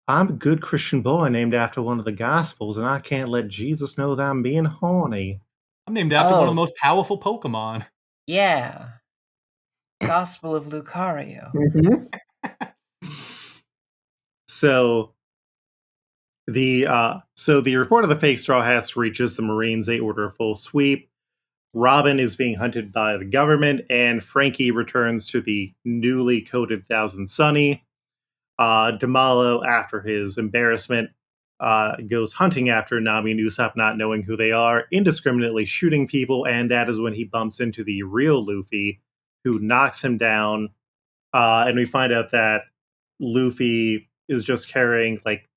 I'm a good Christian boy named after one of the Gospels, and I can't let Jesus know that I'm being horny. I'm named after one of the most powerful Pokemon. Yeah. Gospel of Lucario. So the report of the fake Straw Hats reaches the Marines. They order a full sweep. Robin is being hunted by the government, and Frankie returns to the newly coated Thousand Sunny. Damalo, after his embarrassment, goes hunting after Nami and Usopp, not knowing who they are, indiscriminately shooting people, and that is when he bumps into the real Luffy, who knocks him down. And we find out that Luffy is just carrying like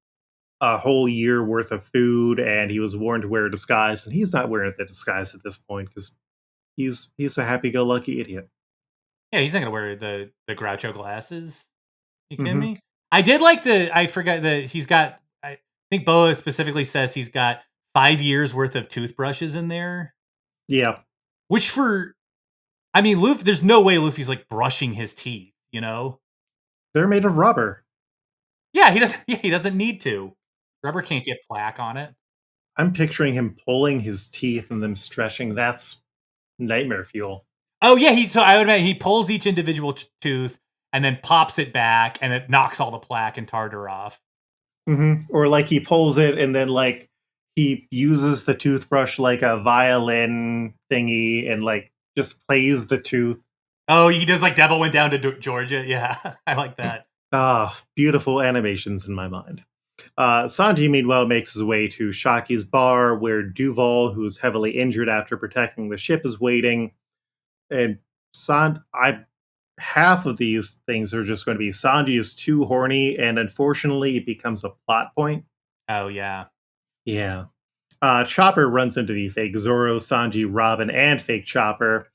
a whole year worth of food, and he was warned to wear a disguise, and he's not wearing the disguise at this point because he's a happy-go-lucky idiot. Yeah, he's not gonna wear the Groucho glasses. You kidding me? I did like I forgot that he's got, I think Boa specifically says he's got 5 years worth of toothbrushes in there. Yeah. Which Luffy, there's no way Luffy's like brushing his teeth, They're made of rubber. Yeah, he doesn't need to. Rubber can't get plaque on it. I'm picturing him pulling his teeth and them stretching. That's nightmare fuel. Oh yeah, I would imagine he pulls each individual tooth and then pops it back, and it knocks all the plaque and tartar off. Or like he pulls it and then like he uses the toothbrush like a violin thingy and like just plays the tooth. Oh, he does like Devil Went Down to Georgia. Yeah, I like that. Beautiful animations in my mind. Sanji, meanwhile, makes his way to Shaki's bar, where Duval, who's heavily injured after protecting the ship, is waiting. And half of these things are just going to be Sanji is too horny, and unfortunately, it becomes a plot point. Oh, yeah. Yeah. Chopper runs into the fake Zoro, Sanji, Robin, and fake Chopper.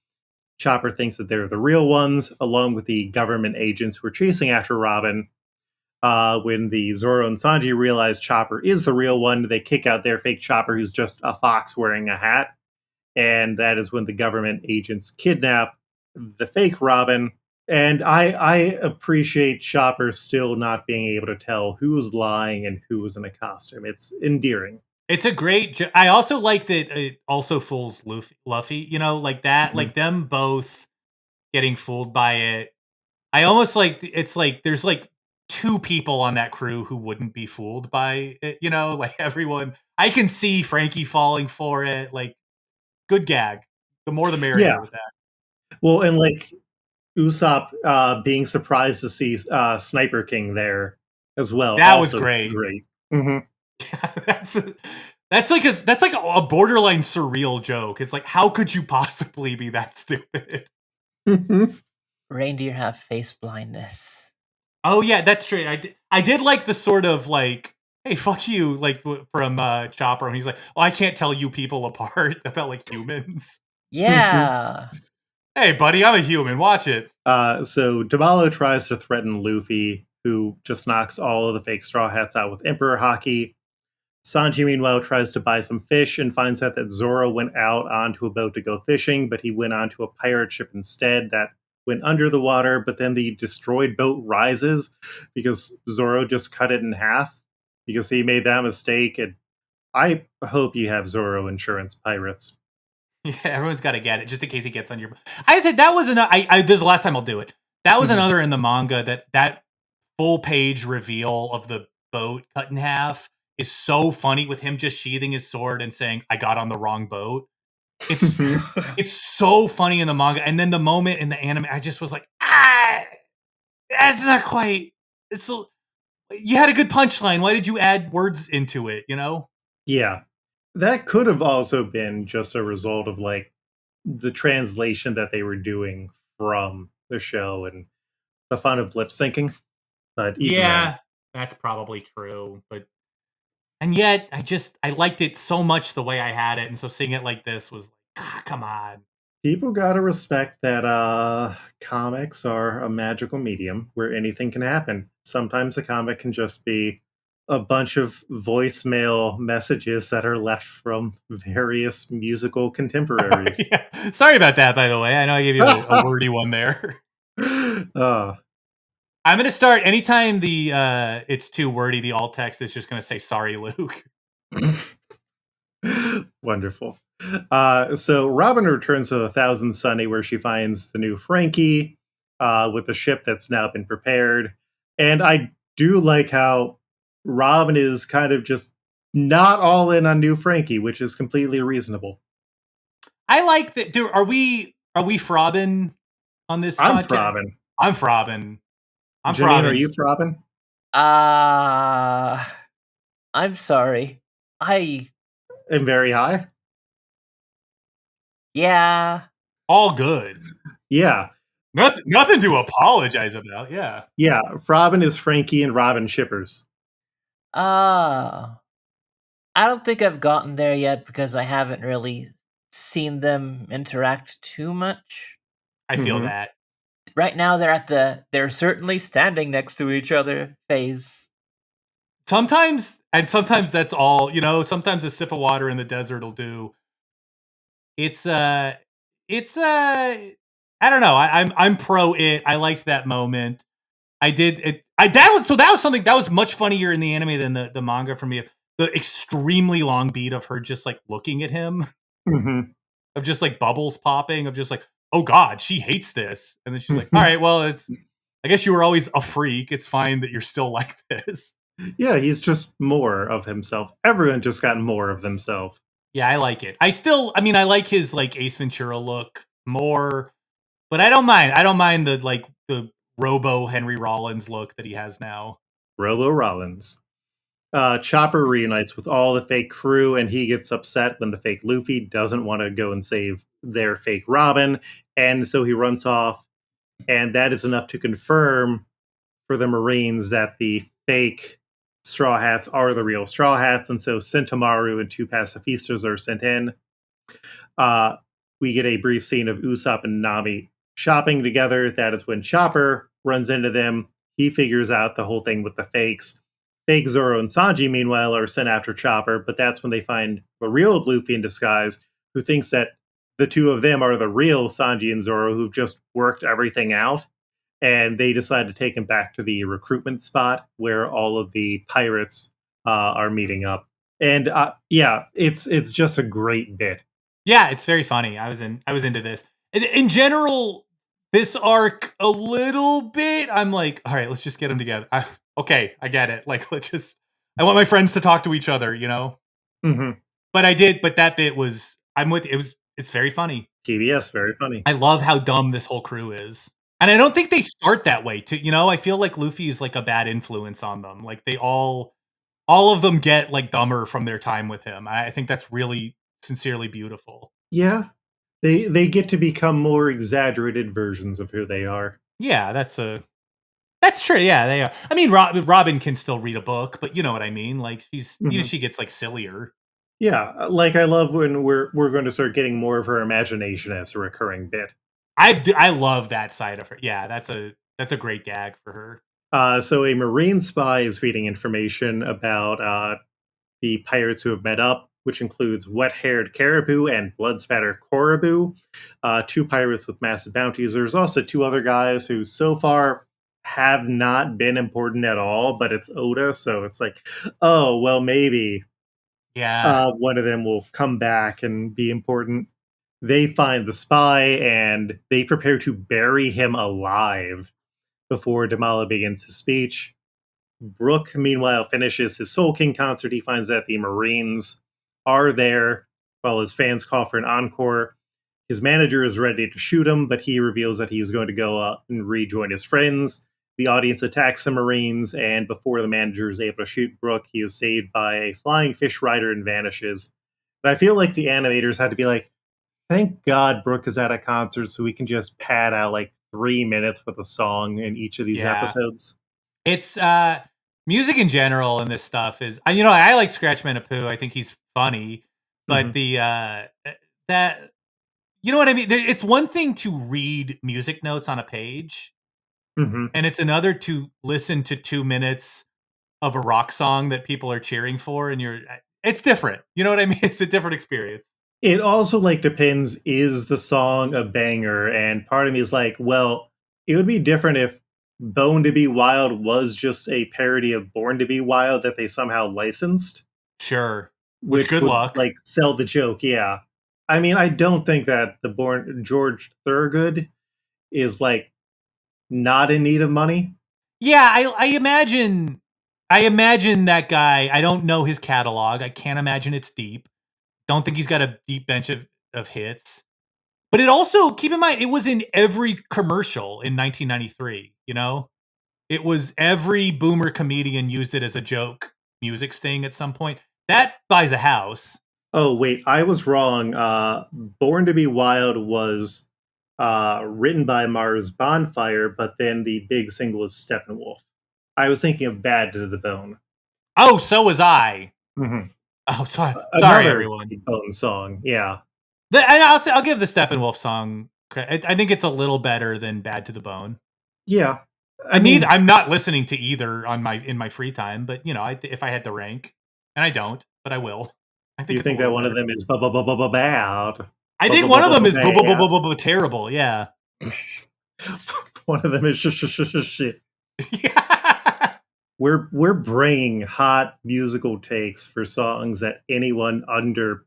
Chopper thinks that they're the real ones, along with the government agents who are chasing after Robin. When the Zoro and Sanji realize Chopper is the real one, they kick out their fake Chopper, who's just a fox wearing a hat. And that is when the government agents kidnap the fake Robin. And I appreciate Chopper still not being able to tell who's lying and who was in a costume. It's endearing. It's a great. I also like that it also fools Luffy. Like that. Like them both getting fooled by it. I almost like it's like there's like two people on that crew who wouldn't be fooled by it. Like everyone. I can see Frankie falling for it. Like good gag. The more the merrier with that. Well, and like Usopp being surprised to see Sniper King there as well. That was great. Great. Mm-hmm. That's like a borderline surreal joke. It's like, how could you possibly be that stupid? Reindeer have face blindness. Oh yeah, that's true. I did like the sort of like, hey, fuck you, like from Chopper, and he's like, oh, I can't tell you people apart about like humans. Yeah. Hey, buddy, I'm a human. Watch it. So Davalo tries to threaten Luffy, who just knocks all of the fake Straw Hats out with Emperor Haki. Sanji, meanwhile, tries to buy some fish and finds out that Zoro went out onto a boat to go fishing, but he went onto a pirate ship instead that went under the water, but then the destroyed boat rises because Zoro just cut it in half because he made that mistake. And I hope you have Zoro insurance, pirates. Yeah, everyone's got to get it just in case he gets on your. I said that was another. This is the last time I'll do it. That was another in the manga that full page reveal of the boat cut in half is so funny with him just sheathing his sword and saying, "I got on the wrong boat." It's so funny in the manga, and then the moment in the anime, I just was like, that's not quite. You had a good punchline. Why did you add words into it? Yeah. That could have also been just a result of like the translation that they were doing from the show and the fun of lip syncing. But even that's probably true. And yet I liked it so much the way I had it, and so seeing it like this was like, come on. People gotta respect that comics are a magical medium where anything can happen. Sometimes a comic can just be a bunch of voicemail messages that are left from various musical contemporaries. Yeah. Sorry about that, by the way. I know I gave you a wordy one there. I'm going to start anytime it's too wordy, the alt text is just going to say, sorry, Luke. Wonderful. So Robin returns to the Thousand Sunny where she finds the new Frankie with a ship that's now been prepared. And I do like how Robin is kind of just not all in on new Frankie, which is completely reasonable. I like that. Dude, are we Frobin on this I'm podcast? Frobin. I'm Frobin. I'm Janine, Frobin. are you Frobin? I'm sorry. I am very high? Yeah. All good. Yeah. Nothing to apologize about. Yeah. Yeah. Frobin is Frankie and Robin shippers. I don't think I've gotten there yet because I haven't really seen them interact too much. I feel that. Right now they're certainly standing next to each other phase. Sometimes that's all, sometimes a sip of water in the desert will do. It's I don't know. I'm pro it. I liked that moment. I did it. That was something that was much funnier in the anime than the manga for me. The extremely long beat of her just like looking at him, of just like bubbles popping, of just like, oh God, she hates this, and then she's like, all right, well, I guess you were always a freak. It's fine that you're still like this. Yeah, he's just more of himself. Everyone just got more of themselves. Yeah, I like it. I like his like Ace Ventura look more, but I don't mind. I don't mind the Robo Henry Rollins look that he has now. Robo Rollins. Chopper reunites with all the fake crew, and he gets upset when the fake Luffy doesn't want to go and save their fake Robin, and so he runs off And that is enough to confirm for the Marines that the fake Straw Hats are the real Straw Hats. And so Sentomaru and two pacifistas are sent in. We get a brief scene of Usopp and Nami shopping together. That is when Chopper runs into them. He figures out the whole thing with the fakes. Fake Zoro and Sanji, meanwhile, are sent after Chopper, but that's when they find the real Luffy in disguise, who thinks that the two of them are the real Sanji and Zoro who've just worked everything out. And they decide to take him back to the recruitment spot where all of the pirates are meeting up. And yeah, it's just a great bit. Yeah, it's very funny. I was into this. In general, this arc a little bit. I'm like, all right, let's just get them together. Okay, I get it. Like, I want my friends to talk to each other, you know. Mm-hmm. But that bit was. I'm with. It's very funny. TBS, very funny. I love how dumb this whole crew is. And I don't think they start that way too. You know, I feel like Luffy is like a bad influence on them. Like they all of them get like dumber from their time with him. I think that's really sincerely beautiful. Yeah. They get to become more exaggerated versions of who they are. Yeah, that's true. Yeah, they are. I mean, Robin can still read a book, but you know what I mean. Like she gets like sillier. Yeah, like I love when we're going to start getting more of her imagination as a recurring bit. I love that side of her. Yeah, that's a great gag for her. So a Marine spy is feeding information about the pirates who have met up, which includes Wet-Haired Caribou and Bloodspatter Korribu, two pirates with massive bounties. There's also two other guys who so far have not been important at all, but it's Oda, so it's like, oh, well, maybe one of them will come back and be important. They find the spy and they prepare to bury him alive before Damala begins his speech. Brook, meanwhile, finishes his Soul King concert. He finds that the Marines are there while his fans call for an encore. His manager is ready to shoot him, but he reveals that he's going to go up and rejoin his friends. The audience attacks the Marines, and before the manager is able to shoot Brook, he is saved by a flying fish rider and vanishes. And I feel like the animators had to be like, thank God Brook is at a concert so we can just pad out like 3 minutes with a song in each of these episodes. It's music in general and this stuff is, you know, I like Scratchman Apu. I think he's funny, but that, you know what I mean? It's one thing to read music notes on a page, and it's another to listen to 2 minutes of a rock song that people are cheering for, and it's different. You know what I mean? It's a different experience. It also like depends, is the song a banger? And part of me is like, well, it would be different if Bone to Be Wild was just a parody of Born to Be Wild that they somehow licensed. Sure. Which good would, luck. Like sell the joke, yeah. I mean, I don't think that the George Thorogood is like not in need of money. Yeah, I imagine that guy. I don't know his catalog. I can't imagine it's deep. Don't think he's got a deep bench of hits. But it also, keep in mind, it was in every commercial in 1993, you know? It was every boomer comedian used it as a joke music sting at some point. That buys a house. Oh, wait, I was wrong. Born to Be Wild was written by Mars Bonfire, but then the big single was Steppenwolf. I was thinking of Bad to the Bone. Oh, so was I. Mm-hmm. Oh, sorry, everyone. Bone song, yeah. I'll give the Steppenwolf song. I think it's a little better than Bad to the Bone. Yeah, I'm not listening to either in my free time, but you know, if I had to rank, and I don't, but I will. I think you think that one of them is bad. I think one of them is terrible. Yeah. One of them is shit. We're bringing hot musical takes for songs that anyone under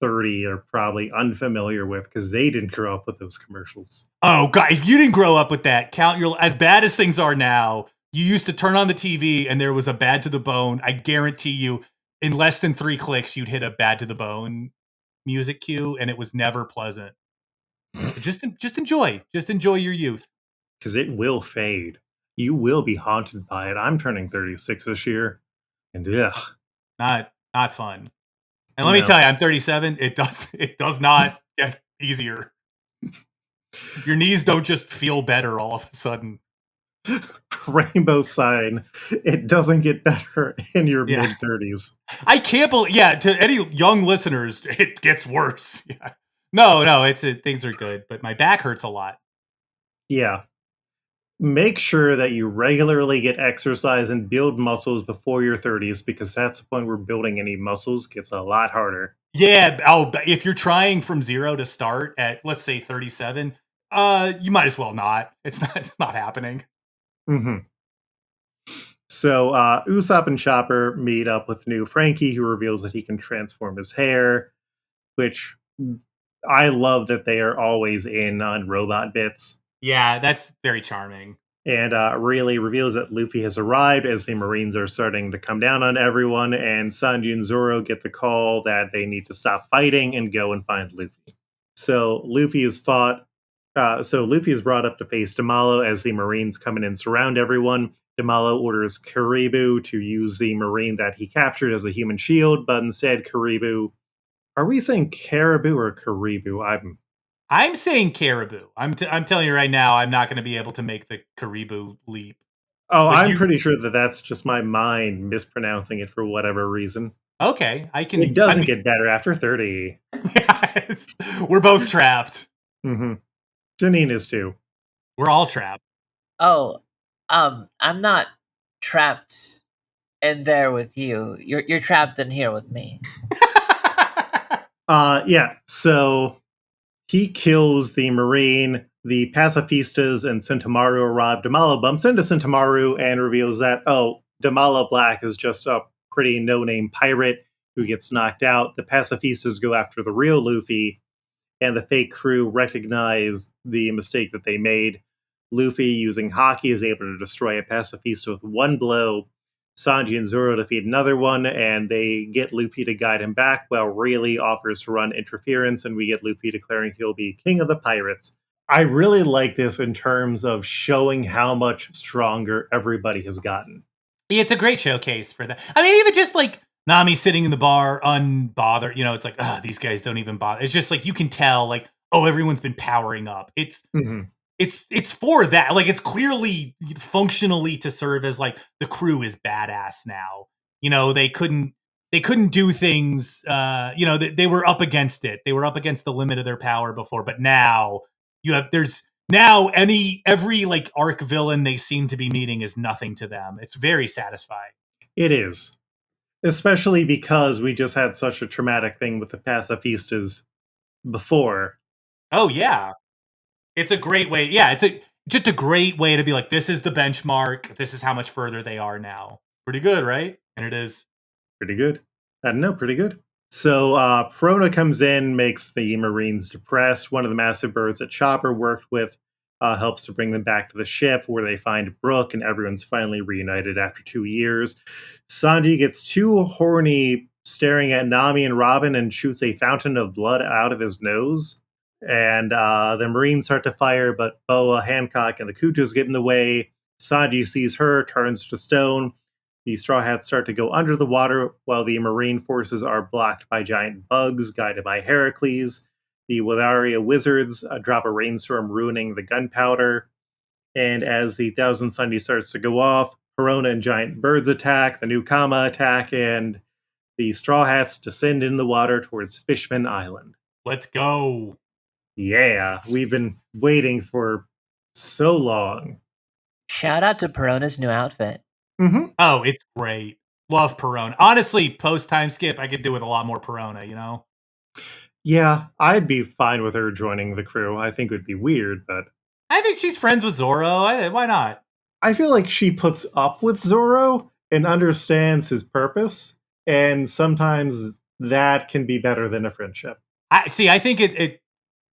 30 are probably unfamiliar with because they didn't grow up with those commercials. Oh God, if you didn't grow up with that, as bad as things are now, you used to turn on the TV and there was a Bad to the Bone. I guarantee you, in less than 3 clicks, you'd hit a Bad to the Bone music cue, and it was never pleasant. Just enjoy your youth, because it will fade. You will be haunted by it. I'm turning 36 this year, and not fun. And let me tell you, I'm 37. It does not get easier. Your knees don't just feel better all of a sudden. Rainbow sign. It doesn't get better in your Yeah. mid-30s. I can't believe. Yeah, to any young listeners, it gets worse. Yeah. No, things are good, but my back hurts a lot. Yeah. Make sure that you regularly get exercise and build muscles before your 30s, because that's the point where building any muscles gets a lot harder. Yeah. If you're trying from 0 to start at, let's say, 37, you might as well not. It's not happening. Mm-hmm. So Usopp and Chopper meet up with new Frankie, who reveals that he can transform his hair, which I love that they are always in on robot bits. Yeah, that's very charming. And really reveals that Luffy has arrived as the Marines are starting to come down on everyone, and Sanji and Zoro get the call that they need to stop fighting and go and find Luffy. So Luffy is brought up to face Damalo as the Marines come in and surround everyone. Damalo orders Karibu to use the Marine that he captured as a human shield, but instead Karibu... Are we saying Caribou or Karibu? I'm saying Caribou. I'm telling you right now, I'm not going to be able to make the Caribou leap. Oh, I'm pretty sure that that's just my mind mispronouncing it for whatever reason. Okay, It doesn't get better after 30. We're both trapped. Mm-hmm. Janine is too. We're all trapped. Oh, I'm not trapped in there with you. You're trapped in here with me. Yeah. So he kills the Marine. The pacifistas and Sentomaru arrive. Damalo bumps into Sentomaru and reveals that, Damalo Black is just a pretty no-name pirate who gets knocked out. The pacifistas go after the real Luffy, and the fake crew recognize the mistake that they made. Luffy, using Haki, is able to destroy a pacifista with one blow. Sanji and Zoro defeat another one, and they get Luffy to guide him back, while Rayleigh offers to run interference, and we get Luffy declaring he'll be king of the pirates. I really like this in terms of showing how much stronger everybody has gotten. It's a great showcase for that. I mean, even just like Nami sitting in the bar, unbothered, it's like, these guys don't even bother. It's just like, you can tell, like, everyone's been powering up. It's for that. Like, it's clearly functionally to serve as like, the crew is badass now. They couldn't do things, they were up against it. They were up against the limit of their power before, but now every like arc villain they seem to be meeting is nothing to them. It's very satisfying. It is. Especially because we just had such a traumatic thing with the pacifistas before. Oh yeah. It's a great way. Yeah, it's just a great way to be like, this is the benchmark. This is how much further they are now. Pretty good, right? And it is. Pretty good. I don't know, pretty good. So Perona comes in, makes the Marines depressed. One of the massive birds that Chopper worked with helps to bring them back to the ship, where they find Brook, and everyone's finally reunited after 2 years. Sanji gets too horny staring at Nami and Robin and shoots a fountain of blood out of his nose. And the Marines start to fire, but Boa, Hancock, and the Kutas get in the way. Sanji sees her, turns to stone. The Straw Hats start to go under the water, while the Marine forces are blocked by giant bugs guided by Heracles. The Wadaria wizards drop a rainstorm, ruining the gunpowder. And as the Thousand Sunday starts to go off, Perona and giant birds attack, the new Kama attack, and the Straw Hats descend in the water towards Fishman Island. Let's go. Yeah, we've been waiting for so long. Shout out to Perona's new outfit. Mm-hmm. Oh, it's great. Love Perona. Honestly, post time skip, I could do with a lot more Perona, Yeah, I'd be fine with her joining the crew. I think it would be weird, but I think she's friends with Zoro. Why not? I feel like she puts up with Zoro and understands his purpose, and sometimes that can be better than a friendship. I think it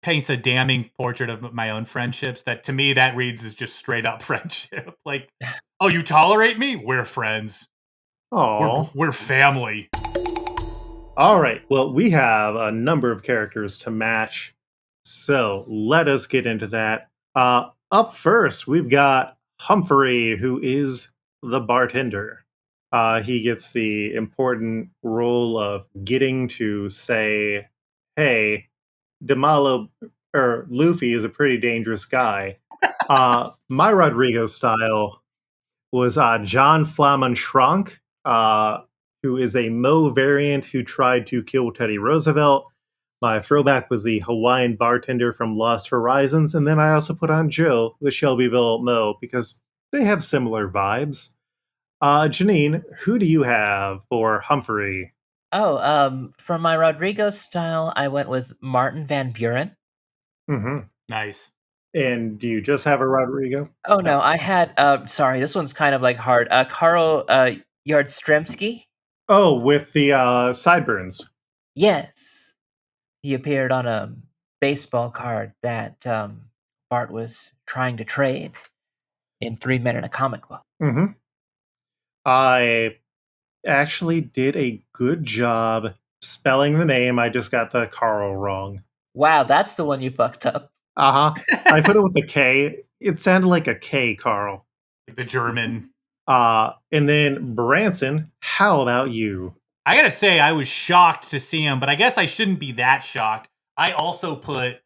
paints a damning portrait of my own friendships that, to me, that reads as just straight up friendship. Like, oh, you tolerate me? We're friends. Oh, we're family. All right. Well, we have a number of characters to match, so let us get into that. Up first, we've got Humphrey, who is the bartender. He gets the important role of getting to say, hey, Damalo Luffy is a pretty dangerous guy. My Rodrigo style was John Flamen Schrank, who is a Mo variant who tried to kill Teddy Roosevelt. My throwback was the Hawaiian bartender from Lost Horizons, and then I also put on Joe, the Shelbyville Mo, because they have similar vibes. Janine, who do you have for Humphrey? For my Rodrigo style, I went with Martin Van Buren. Mm-hmm. Nice. And do you just have a Rodrigo? Oh no, I had sorry, this one's kind of like hard. Carl Yardstremski. Oh, with the sideburns. Yes. He appeared on a baseball card that Bart was trying to trade in 3 Men in a Comic Book. Mm-hmm. I actually did a good job spelling the name. I just got the Carl wrong. Wow, that's the one you fucked up. Uh-huh. I put it with a K. It sounded like a K, Carl. Like the German. And then Branson, how about you? I gotta say, I was shocked to see him, but I guess I shouldn't be that shocked. I also put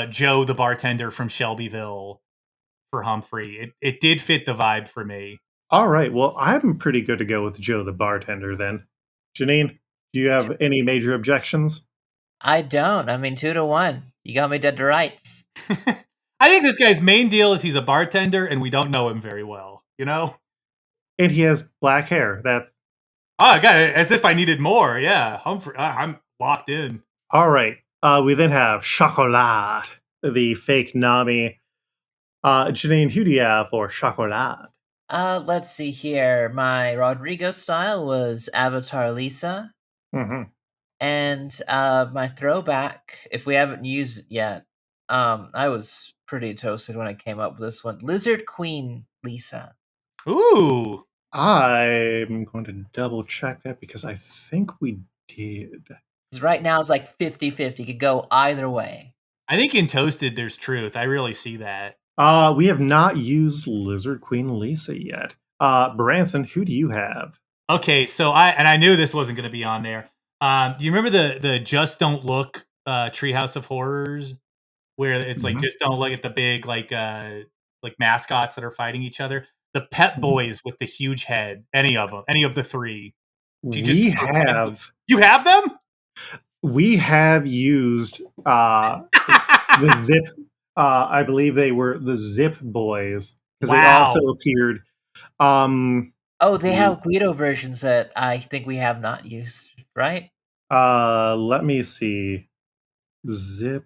Joe, the bartender from Shelbyville, for Humphrey. It did fit the vibe for me. All right. Well, I'm pretty good to go with Joe the bartender then. Janine, do you have any major objections? I don't. I mean, 2-1. You got me dead to rights. I think this guy's main deal is he's a bartender and we don't know him very well, you know? And he has black hair. That's Oh, God, as if I needed more. Yeah, Humphrey, I'm locked in. all right. We then have Chocolat, the fake Nami. Janine, who do you have for Chocolat? Let's see here. My Rodrigo style was Avatar Lisa. Mm-hmm. And my throwback, if we haven't used it yet, I was pretty toasted when I came up with this one. Lizard Queen Lisa. Ooh. I'm going to double check that because I think we did. 'Cause right now it's like 50-50. Could go either way. I think in Toasted there's truth. I really see that. We have not used Lizard Queen Lisa yet. Branson, who do you have? Okay, so I knew this wasn't going to be on there. Do you remember the Just Don't Look Treehouse of Horrors, where it's like Mhm. just don't look at the big like mascots that are fighting each other? The Pet Boys with the huge head. Any of them? Any of the three? We have You have them? we have used the Zip. I believe they were the Zip Boys because they also appeared. Oh, they have Guido versions that I think we have not used, right? Let me see. Zip.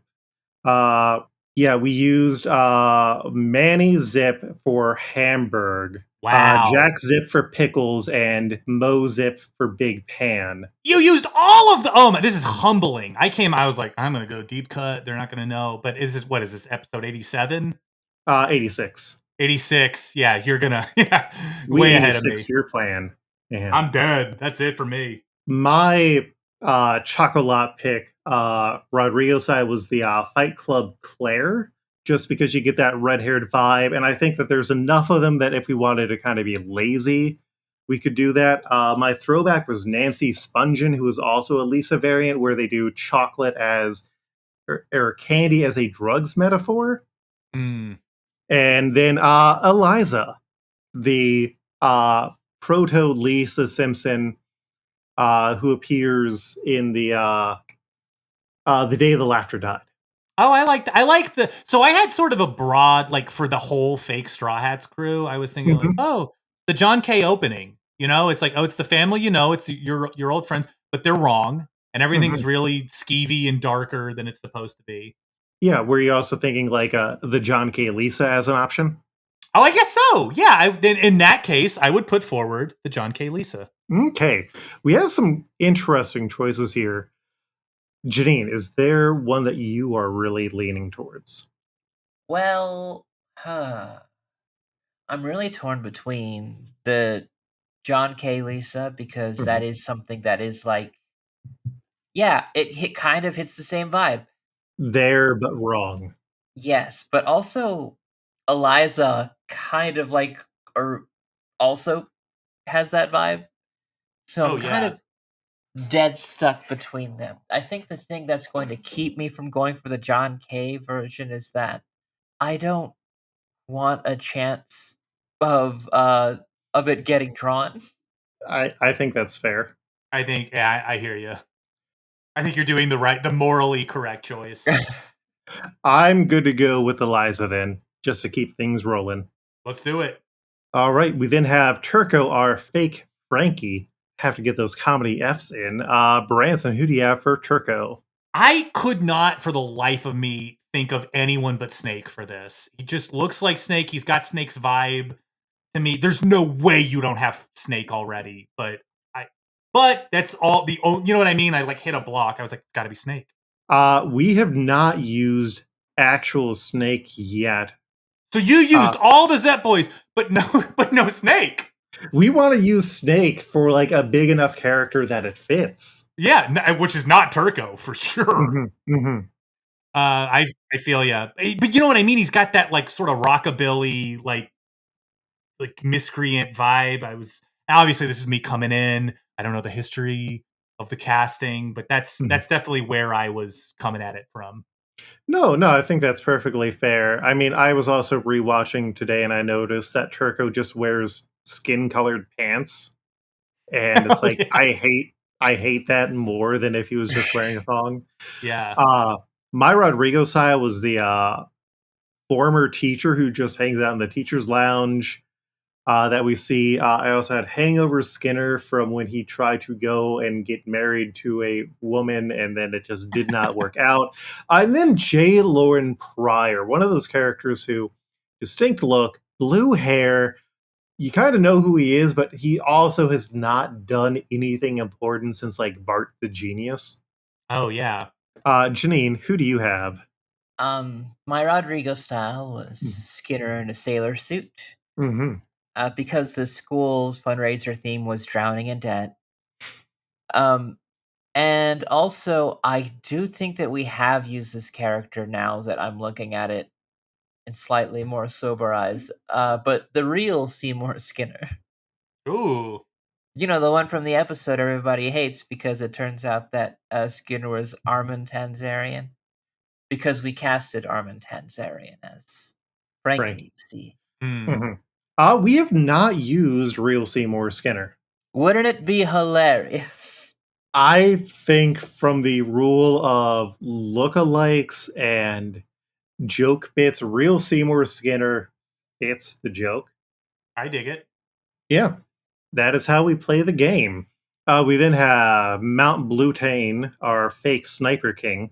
Yeah, we used Manny Zip for Hamburg. Wow. Jack Zip for pickles and Mo Zip for Big Pan. You used all of the. Oh my! This is humbling. I was like, I'm gonna go deep cut. They're not gonna know. But what is this? Episode 87? 86. 86. Yeah, you're gonna. Yeah, We way need ahead a of me. 6-year plan. And I'm dead. That's it for me. my chocolate pick, Rodrigo side was the Fight Club Claire, just because you get that red-haired vibe, and I think that there's enough of them that if we wanted to kind of be lazy, we could do that. My throwback was Nancy Spungen, who was also a Lisa variant, where they do chocolate as or candy as a drugs metaphor. Mm. And then Eliza, the proto Lisa Simpson, who appears in the Day the Laughter Died. Oh, I like the. So I had sort of a broad like for the whole fake Straw Hats crew. I was thinking like, oh, the John K opening. You know, it's like, oh, it's the family. You know, it's your old friends, but they're wrong, and everything's really skeevy and darker than it's supposed to be. Yeah, were you also thinking like the John K. Lisa as an option? Oh, I guess so. Yeah, in that case, I would put forward the John K. Lisa. Okay, we have some interesting choices here. Janine, is there one that you are really leaning towards? Well, I'm really torn between the John K. Lisa because that is something that is like, yeah, it kind of hits the same vibe. There, but wrong. Yes, but also Eliza kind of like, or also has that vibe. So I'm kind of dead stuck between them. I think the thing that's going to keep me from going for the John K version is that I don't want a chance of it getting drawn. I think that's fair. I think, yeah, I hear you. I think you're doing the morally correct choice. I'm good to go with Eliza then, just to keep things rolling. Let's do it. All right, we then have Turco, our fake Frankie. Have to get those comedy Fs in. Branson, who do you have for Turco? I could not, for the life of me, think of anyone but Snake for this. He just looks like Snake. He's got Snake's vibe to me. There's no way you don't have Snake already, but that's all you know what I mean? I like hit a block. I was like, it's gotta be Snake. We have not used actual Snake yet. So you used all the Zep boys, but no Snake. We want to use Snake for like a big enough character that it fits. Yeah, which is not Turco for sure. Mm-hmm, mm-hmm. I feel yeah, but you know what I mean. He's got that like sort of rockabilly like miscreant vibe. Obviously this is me coming in. I don't know the history of the casting, but that's definitely where I was coming at it from. No, I think that's perfectly fair. I mean, I was also rewatching today and I noticed that Turco just wears skin-colored pants. And it's like, yeah. I hate that more than if he was just wearing a thong. Yeah. My Rodrigo style was the former teacher who just hangs out in the teacher's lounge that we see. I also had Hangover Skinner from when he tried to go and get married to a woman and then it just did not work out. And then J. Lauren Pryor, one of those characters who distinct look, blue hair. You kind of know who he is, but he also has not done anything important since like Bart the Genius. Oh yeah. Janine, who do you have? My Rodrigo style was Skinner in a sailor suit. Mm-hmm. Because the school's fundraiser theme was drowning in debt. And also, I do think that we have used this character now that I'm looking at it in slightly more sober eyes. But the real Seymour Skinner. Ooh. You know, the one from the episode everybody hates because it turns out that Skinner was Armin Tanzarian. Because we casted Armin Tanzarian as Frankie, you see. Mm-hmm. We have not used real Seymour Skinner. Wouldn't it be hilarious? I think from the rule of lookalikes and joke bits, real Seymour Skinner fits the joke. I dig it. Yeah, that is how we play the game. We then have Mount Blutane, our fake Sniper King.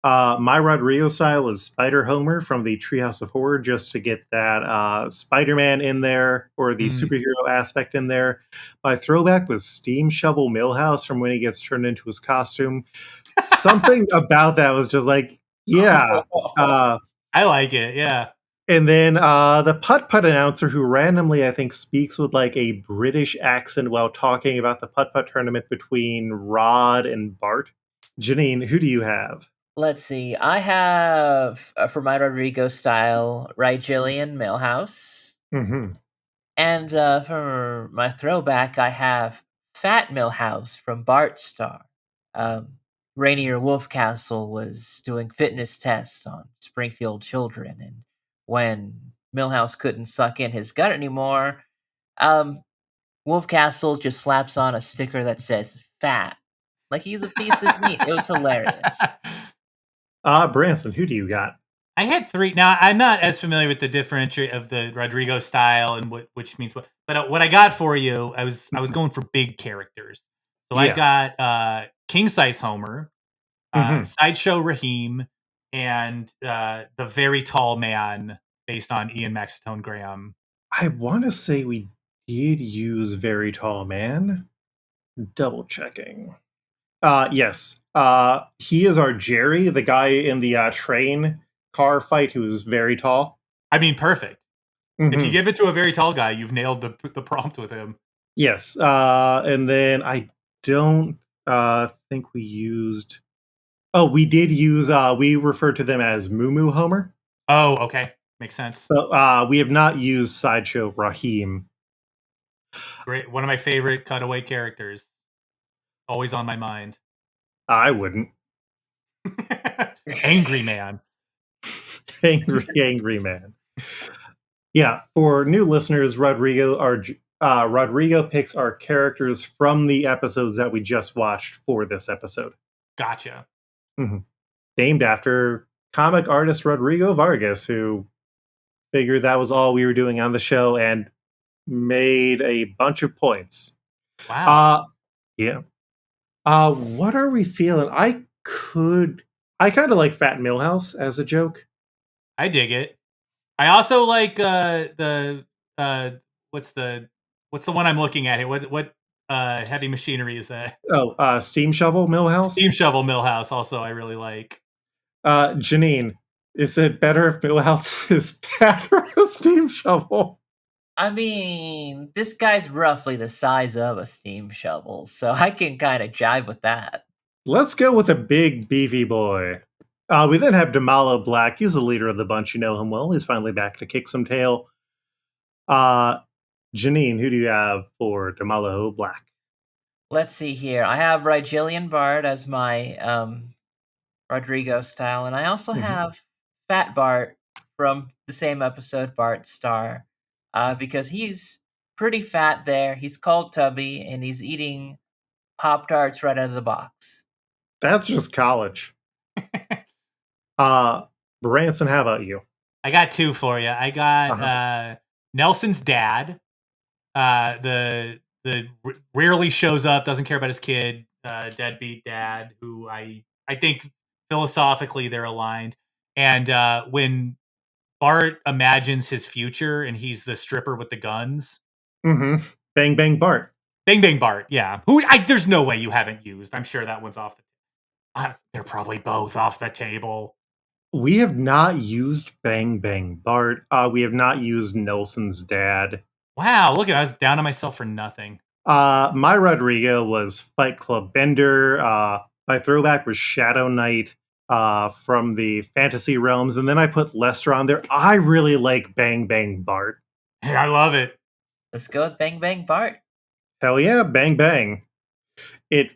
My Rodrigo style was Spider Homer from the Treehouse of Horror, just to get that Spider-Man in there, or the superhero aspect in there. My throwback was Steam Shovel Millhouse from when he gets turned into his costume. Something about that was just like, yeah. I like it, yeah. And then the putt-putt announcer who randomly, I think, speaks with like a British accent while talking about the putt-putt tournament between Rod and Bart. Janine, who do you have? Let's see. I have, for my Rodrigo style, Rigelian Millhouse. Mm-hmm. And for my throwback, I have Fat Millhouse from Bart Star. Rainier Wolfcastle was doing fitness tests on Springfield children, and when Millhouse couldn't suck in his gut anymore, Wolfcastle just slaps on a sticker that says fat. Like he's a piece of meat. It was hilarious. Branson, who do you got? I had 3. Now, I'm not as familiar with the differentiate of the Rodrigo style and which means what. But what I got for you, I was going for big characters. So I got King Size Homer, Sideshow Raheem, and the very tall man based on Ian Maxatone Graham. I want to say we did use Very Tall Man. Double checking. Yes. He is our Jerry, the guy in the train car fight who is very tall. I mean, perfect. If you give it to a very tall guy, you've nailed the prompt with him. Yes. And then I don't think we used... Oh, we did use... we referred to them as Moo Moo Homer. Oh, okay. Makes sense. So we have not used Sideshow Raheem. Great. One of my favorite cutaway characters. Always on my mind. I wouldn't. Angry man. Angry man. Yeah, for new listeners, Rodrigo picks our characters from the episodes that we just watched for this episode. Gotcha. Named after comic artist Rodrigo Vargas, who figured that was all we were doing on the show and made a bunch of points. Wow. Yeah. What are we feeling? I kind of like Fat Millhouse as a joke. I dig it. I also like the what's the one I'm looking at here? What heavy machinery is that? Oh, Steam Shovel Millhouse? Steam Shovel Millhouse also I really like. Janine, is it better if Millhouse is better a Steam Shovel? I mean, this guy's roughly the size of a steam shovel, so I can kind of jive with that. Let's go with a big beefy boy. We then have Damalo Black. He's the leader of the bunch. You know him well. He's finally back to kick some tail. Janine, who do you have for Damalo Black? Let's see here. I have Rigelian Bard as my Rodrigo style, and I also have Fat Bart from the same episode, Bart Star, because he's pretty fat there. He's called Tubby, and he's eating Pop-Tarts right out of the box. That's just college. Branson, how about you? I got two for you. I got Nelson's dad. The rarely shows up, doesn't care about his kid, deadbeat dad, who I think philosophically they're aligned. And when Bart imagines his future and he's the stripper with the guns. Bang Bang Bart. Bang Bang Bart, yeah. There's no way you haven't used. I'm sure that one's off the they're probably both off the table. We have not used Bang Bang Bart. We have not used Nelson's dad. Wow, look at I was down on myself for nothing. My Rodrigo was Fight Club Bender. My throwback was Shadow Knight from the fantasy realms, and then I put Lester on there. I really like Bang Bang Bart. Hey, I love it. Let's go with Bang Bang Bart. Hell yeah, Bang Bang. It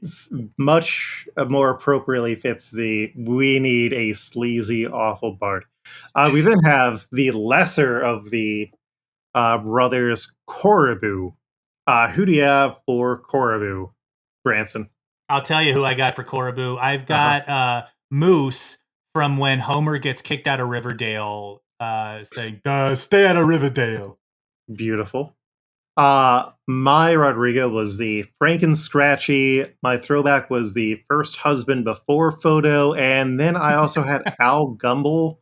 much more appropriately fits the we need a sleazy, awful Bart. We then have the lesser of the brothers, Korobu. Who do you have for Korobu, Branson? I'll tell you who I got for Korobu. I've got Moose from when Homer gets kicked out of Riverdale, saying, stay out of Riverdale. Beautiful. My Rodrigo was the Franken Scratchy. My throwback was the first husband before photo. And then I also had Al Gumble,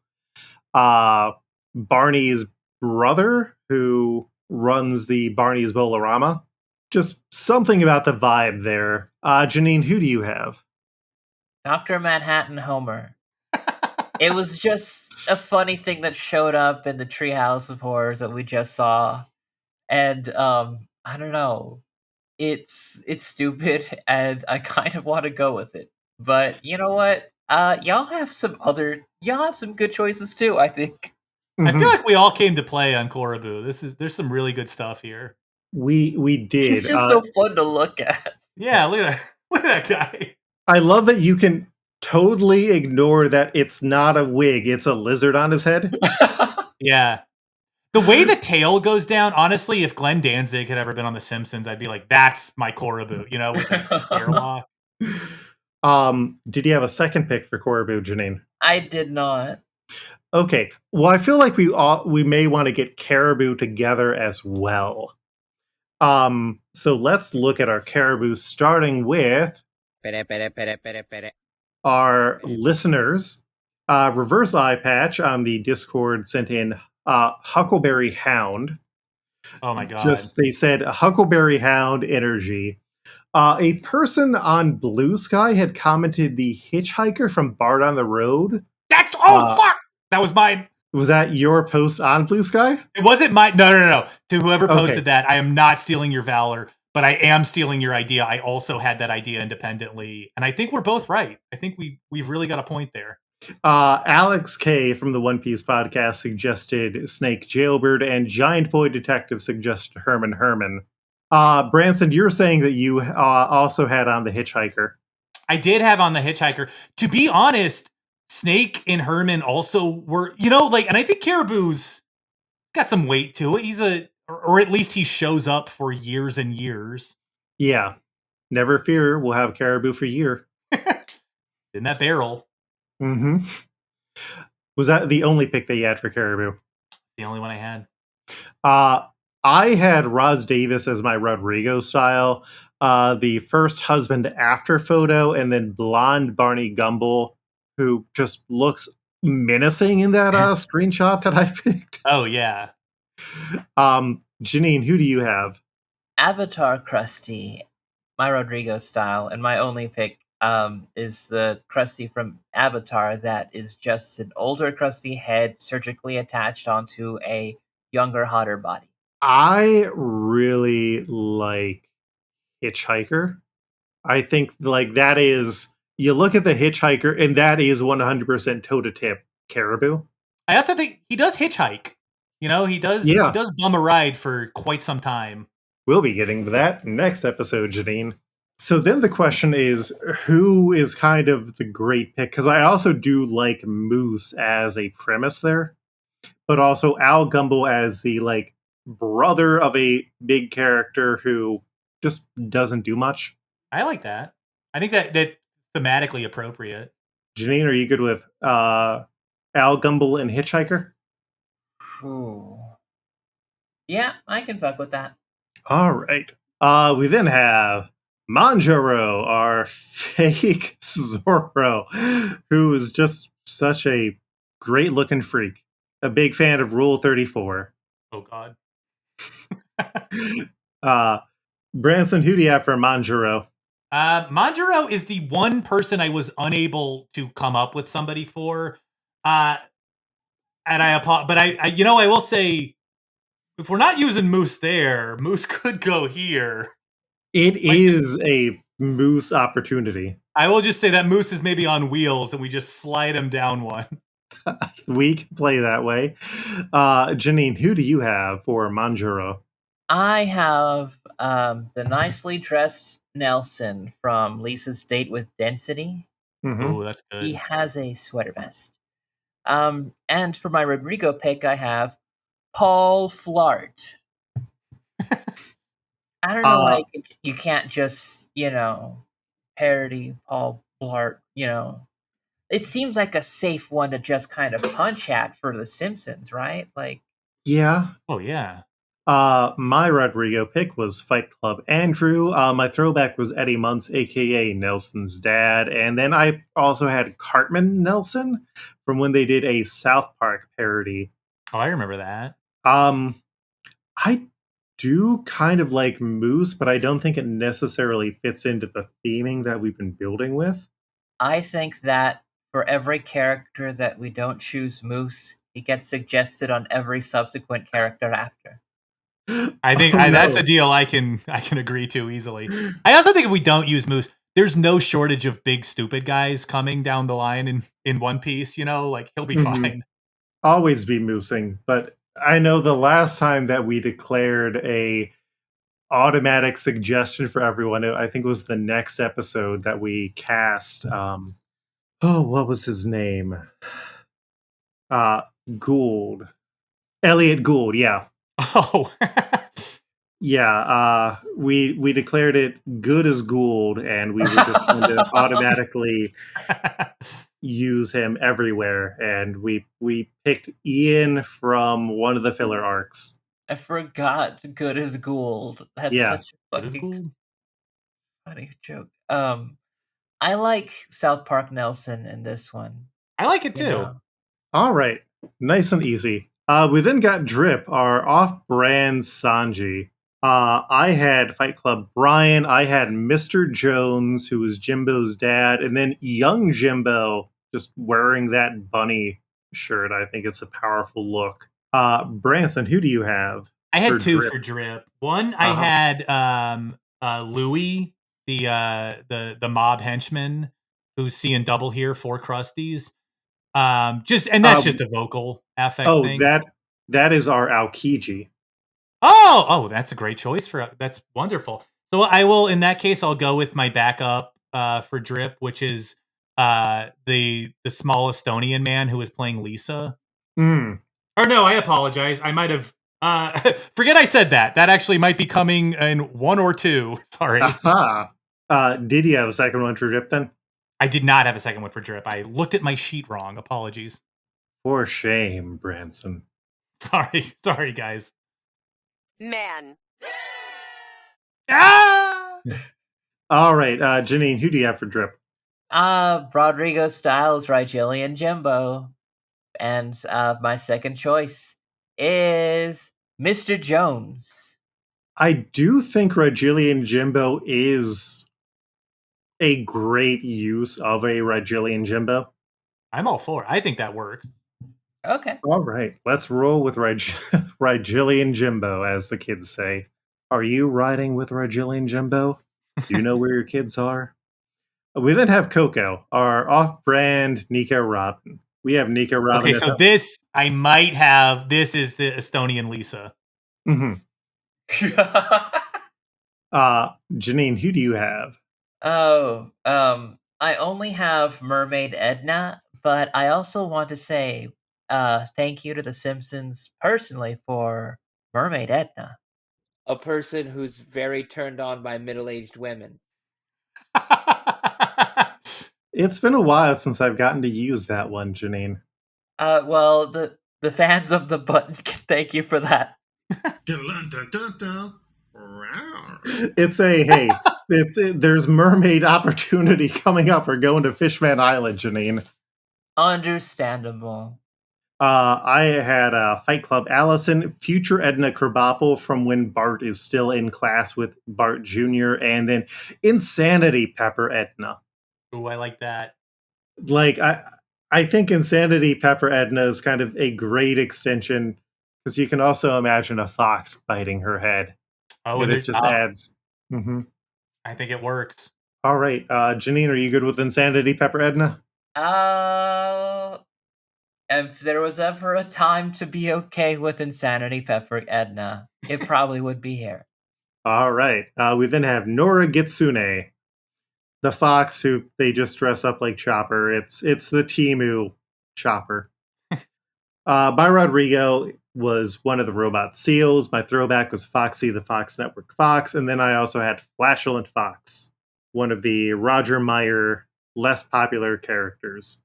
Barney's brother, who runs the Barney's Bolorama. Just something about the vibe there. Janine, who do you have? Dr. Manhattan Homer. It was just a funny thing that showed up in the Treehouse of Horrors that we just saw. And I don't know. It's stupid and I kind of want to go with it. But you know what? Y'all have some good choices too, I think. I feel like we all came to play on Korobu. There's some really good stuff here. We did. It's just so fun to look at. Yeah, look at that guy. I love that you can totally ignore that it's not a wig, it's a lizard on his head. Yeah. The way the tail goes down, honestly, if Glenn Danzig had ever been on The Simpsons, I'd be like, that's my Korobu, with the airlock. Did you have a second pick for Korobu, Janine? I did not. Okay. Well, I feel like we may want to get Caribou together as well. So let's look at our Caribou, starting with our listeners. Reverse Eye Patch on the Discord sent in Huckleberry Hound. Oh my god. They said Huckleberry Hound energy. A person on Blue Sky had commented the hitchhiker from Bart on the Road. That's fuck! That was mine. Was that your post on Blue Sky? It wasn't mine. No. To whoever posted that, I am not stealing your valor, but I am stealing your idea. I also had that idea independently, and I think we're both right. I think we've really got a point there. Alex K from the One Piece podcast suggested Snake Jailbird, and Giant Boy Detective suggested Herman. Branson, you're saying that you also had on the Hitchhiker. I did have on the Hitchhiker. To be honest, Snake and Herman also were, and I think Caribou's got some weight to it. He's or at least he shows up for years and years. Yeah. Never fear, we'll have Caribou for a year. In that barrel. Mm-hmm. Was that the only pick that you had for Caribou? The only one I had. I had Roz Davis as my Rodrigo style. The first husband after photo, and then blonde Barney Gumble, who just looks menacing in that screenshot that I picked. Oh, yeah. Janine, who do you have? Avatar Krusty, my Rodrigo style, and my only pick is the Krusty from Avatar that is just an older Krusty head surgically attached onto a younger, hotter body. I really like Hitchhiker. I think that is, you look at the Hitchhiker and that is 100% toe-to-tip Caribou. I also think he does hitchhike. He does bum a ride for quite some time. We'll be getting to that next episode, Janine. So then the question is, who is kind of the great pick? Because I also do like Moose as a premise there, but also Al Gumble as the brother of a big character who just doesn't do much. I like that. I think that thematically appropriate. Janine, are you good with Al Gumble and Hitchhiker? Ooh. Yeah, I can fuck with that. All right. We then have Manjaro, our fake Zorro, who is just such a great looking freak. A big fan of Rule 34. Oh, God. Branson, who do you have for Manjaro? Manjaro is the one person I was unable to come up with somebody for. And I will say, if we're not using Moose there, Moose could go here. It is a Moose opportunity. I will just say that Moose is maybe on wheels and we just slide him down one. We can play that way. Janine, who do you have for Manjaro? I have the nicely dressed Nelson from Lisa's Date with Density. Mm-hmm. Oh, that's good. He has a sweater vest. And for my Rodrigo pick, I have Paul Flart. I don't know why you can't just, parody Paul Blart, It seems like a safe one to just kind of punch at for The Simpsons, right? Yeah. Oh, yeah. My Rodrigo pick was Fight Club Andrew. My throwback was Eddie Muntz, aka Nelson's dad. And then I also had Cartman Nelson from when they did a South Park parody. Oh, I remember that. I do kind of like Moose, but I don't think it necessarily fits into the theming that we've been building with. I think that for every character that we don't choose Moose, he gets suggested on every subsequent character after. I think that's a deal I can agree to easily. I also think if we don't use Moose, there's no shortage of big stupid guys coming down the line in One Piece, he'll be fine. Always be moosing, but I know the last time that we declared a automatic suggestion for everyone, I think it was the next episode that we cast what was his name? Gould. Elliot Gould, yeah. Oh. Yeah, we declared it good as Gould, and we were just going to automatically use him everywhere, and we picked Ian from one of the filler arcs. I forgot good as Gould. That's such a fucking funny joke. I like South Park Nelson in this one. I like it too. All right, nice and easy. We then got Drip, our off-brand Sanji. I had Fight Club Brian. I had Mr. Jones, who was Jimbo's dad, and then young Jimbo just wearing that bunny shirt. I think it's a powerful look. Branson, who do you have? I had two for Drip. One, I had Louie, the mob henchman, who's seeing double here for Krusties. That's just a vocal affect thing. That is our Aokiji. Oh, that's a great choice that's wonderful. So I will, in that case, I'll go with my backup for Drip, which is the small Estonian man who was playing Lisa. Mm. Or no, I apologize. I might have forget I said that. That actually might be coming in 1 or 2. Sorry. Aha. Did you have a second one for Drip then? I did not have a second one for Drip. I looked at my sheet wrong. Apologies. For shame, Branson. Sorry, guys. Man. Ah! All right, Janine, who do you have for Drip? Rodrigo Styles, Rigelian Jimbo. And my second choice is Mr. Jones. I do think Rigelian Jimbo is a great use of a Rigelian Jimbo. I'm all for it. I think that works. Okay. All right, let's roll with Rigelian Jimbo, as the kids say. Are you riding with Rigelian Jimbo? Do you know where your kids are? We then have Coco, our off-brand Nico Robin. We have Nico Robin. Okay, so this I might have. This is the Estonian Lisa. Mm-hmm. Janine, who do you have? Oh, I only have Mermaid Edna, but I also want to say thank you to The Simpsons personally for Mermaid Edna. A person who's very turned on by middle-aged women. It's been a while since I've gotten to use that one, Janine. Well, the fans of the button can thank you for that. It's a hey. There's mermaid opportunity coming up. We're going to Fishman Island, Janine. Understandable. I had Fight Club Allison, future Edna Krabappel from when Bart is still in class with Bart Jr., and then Insanity Pepper Edna. Ooh, I like that. Like I think Insanity Pepper Edna is kind of a great extension because you can also imagine a fox biting her head. Oh, and and it just adds. Mm-hmm. I think it works. All right, Janine, are you good with Insanity Pepper Edna? If there was ever a time to be okay with Insanity Pepper Edna, it probably would be here. All right. We then have Nora Gitsune, the fox who they just dress up like Chopper. It's the Timu Chopper. My Rodrigo was one of the robot seals. My throwback was Foxy the Fox Network Fox. And then I also had Flatulent Fox, one of the Roger Meyer less popular characters.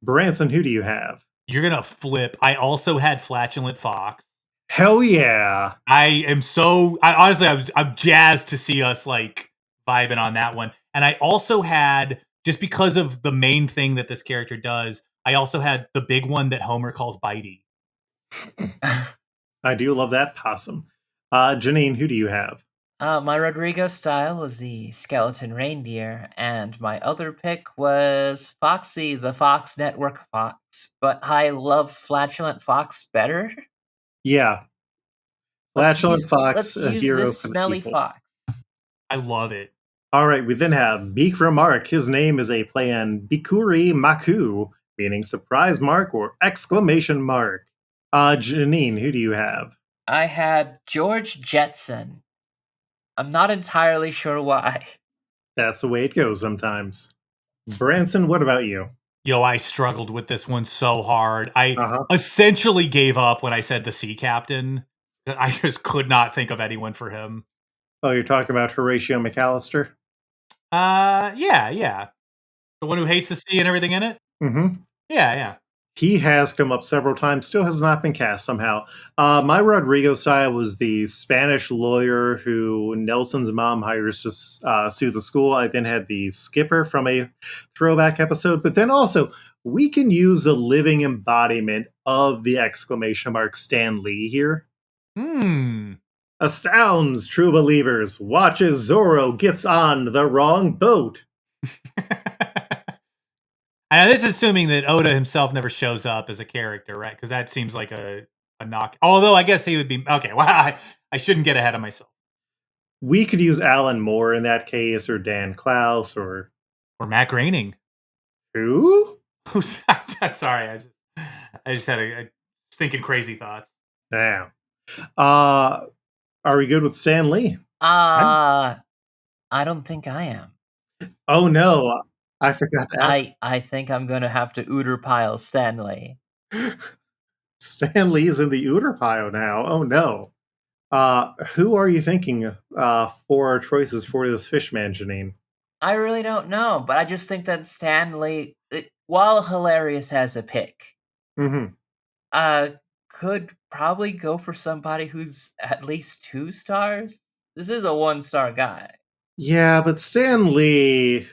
Branson, who do you have? You're gonna flip. I also had Flatulent Fox. Hell yeah! I'm jazzed to see us like vibing on that one. And I also had, just because of the main thing that this character does, I also had the big one that Homer calls Bitey. I do love that possum. Janine, who do you have? My Rodrigo style was the skeleton reindeer, and my other pick was Foxy the Fox Network Fox. But I love Flatulent Fox better. Yeah. Flatulent Fox, let's a use hero this for the smelly people. fox. I love it. All right, we then have Bikra Mark. His name is a play on Bikuri Maku, meaning surprise mark or exclamation mark. Janine, who do you have? I had George Jetson. I'm not entirely sure why. That's the way it goes sometimes. Branson, what about you? Yo, I struggled with this one so hard. I essentially gave up when I said the sea captain. I just could not think of anyone for him. Oh, you're talking about Horatio McAllister? Yeah. The one who hates the sea and everything in it? Mm-hmm. Yeah. He has come up several times, still has not been cast somehow. My Rodrigo style was the Spanish lawyer who Nelson's mom hires to sue the school. I then had the skipper from a throwback episode, but then also we can use a living embodiment of the exclamation mark Stan Lee here. Astounds true believers, watches Zorro gets on the wrong boat. And this is assuming that Oda himself never shows up as a character, right? Because that seems like a knock. Although I guess he would be okay. Well, I shouldn't get ahead of myself. We could use Alan Moore in that case, or Dan Klaus, or Matt Groening. Who? Who's sorry? I just had a thinking crazy thoughts. Damn. Are we good with Stan Lee? I don't think I am. Oh no, I forgot to ask. I think I'm gonna have to Ooter pile Stanley. Stan Lee's in the Ooter pile now. Oh no. Who are you thinking for our choices for this Fishman, Janine? I really don't know, but I just think that Stanley, while hilarious as a pick, Mm-hmm. could probably go for somebody who's at least 2 stars. This is a 1-star guy. Yeah, but Stan Lee.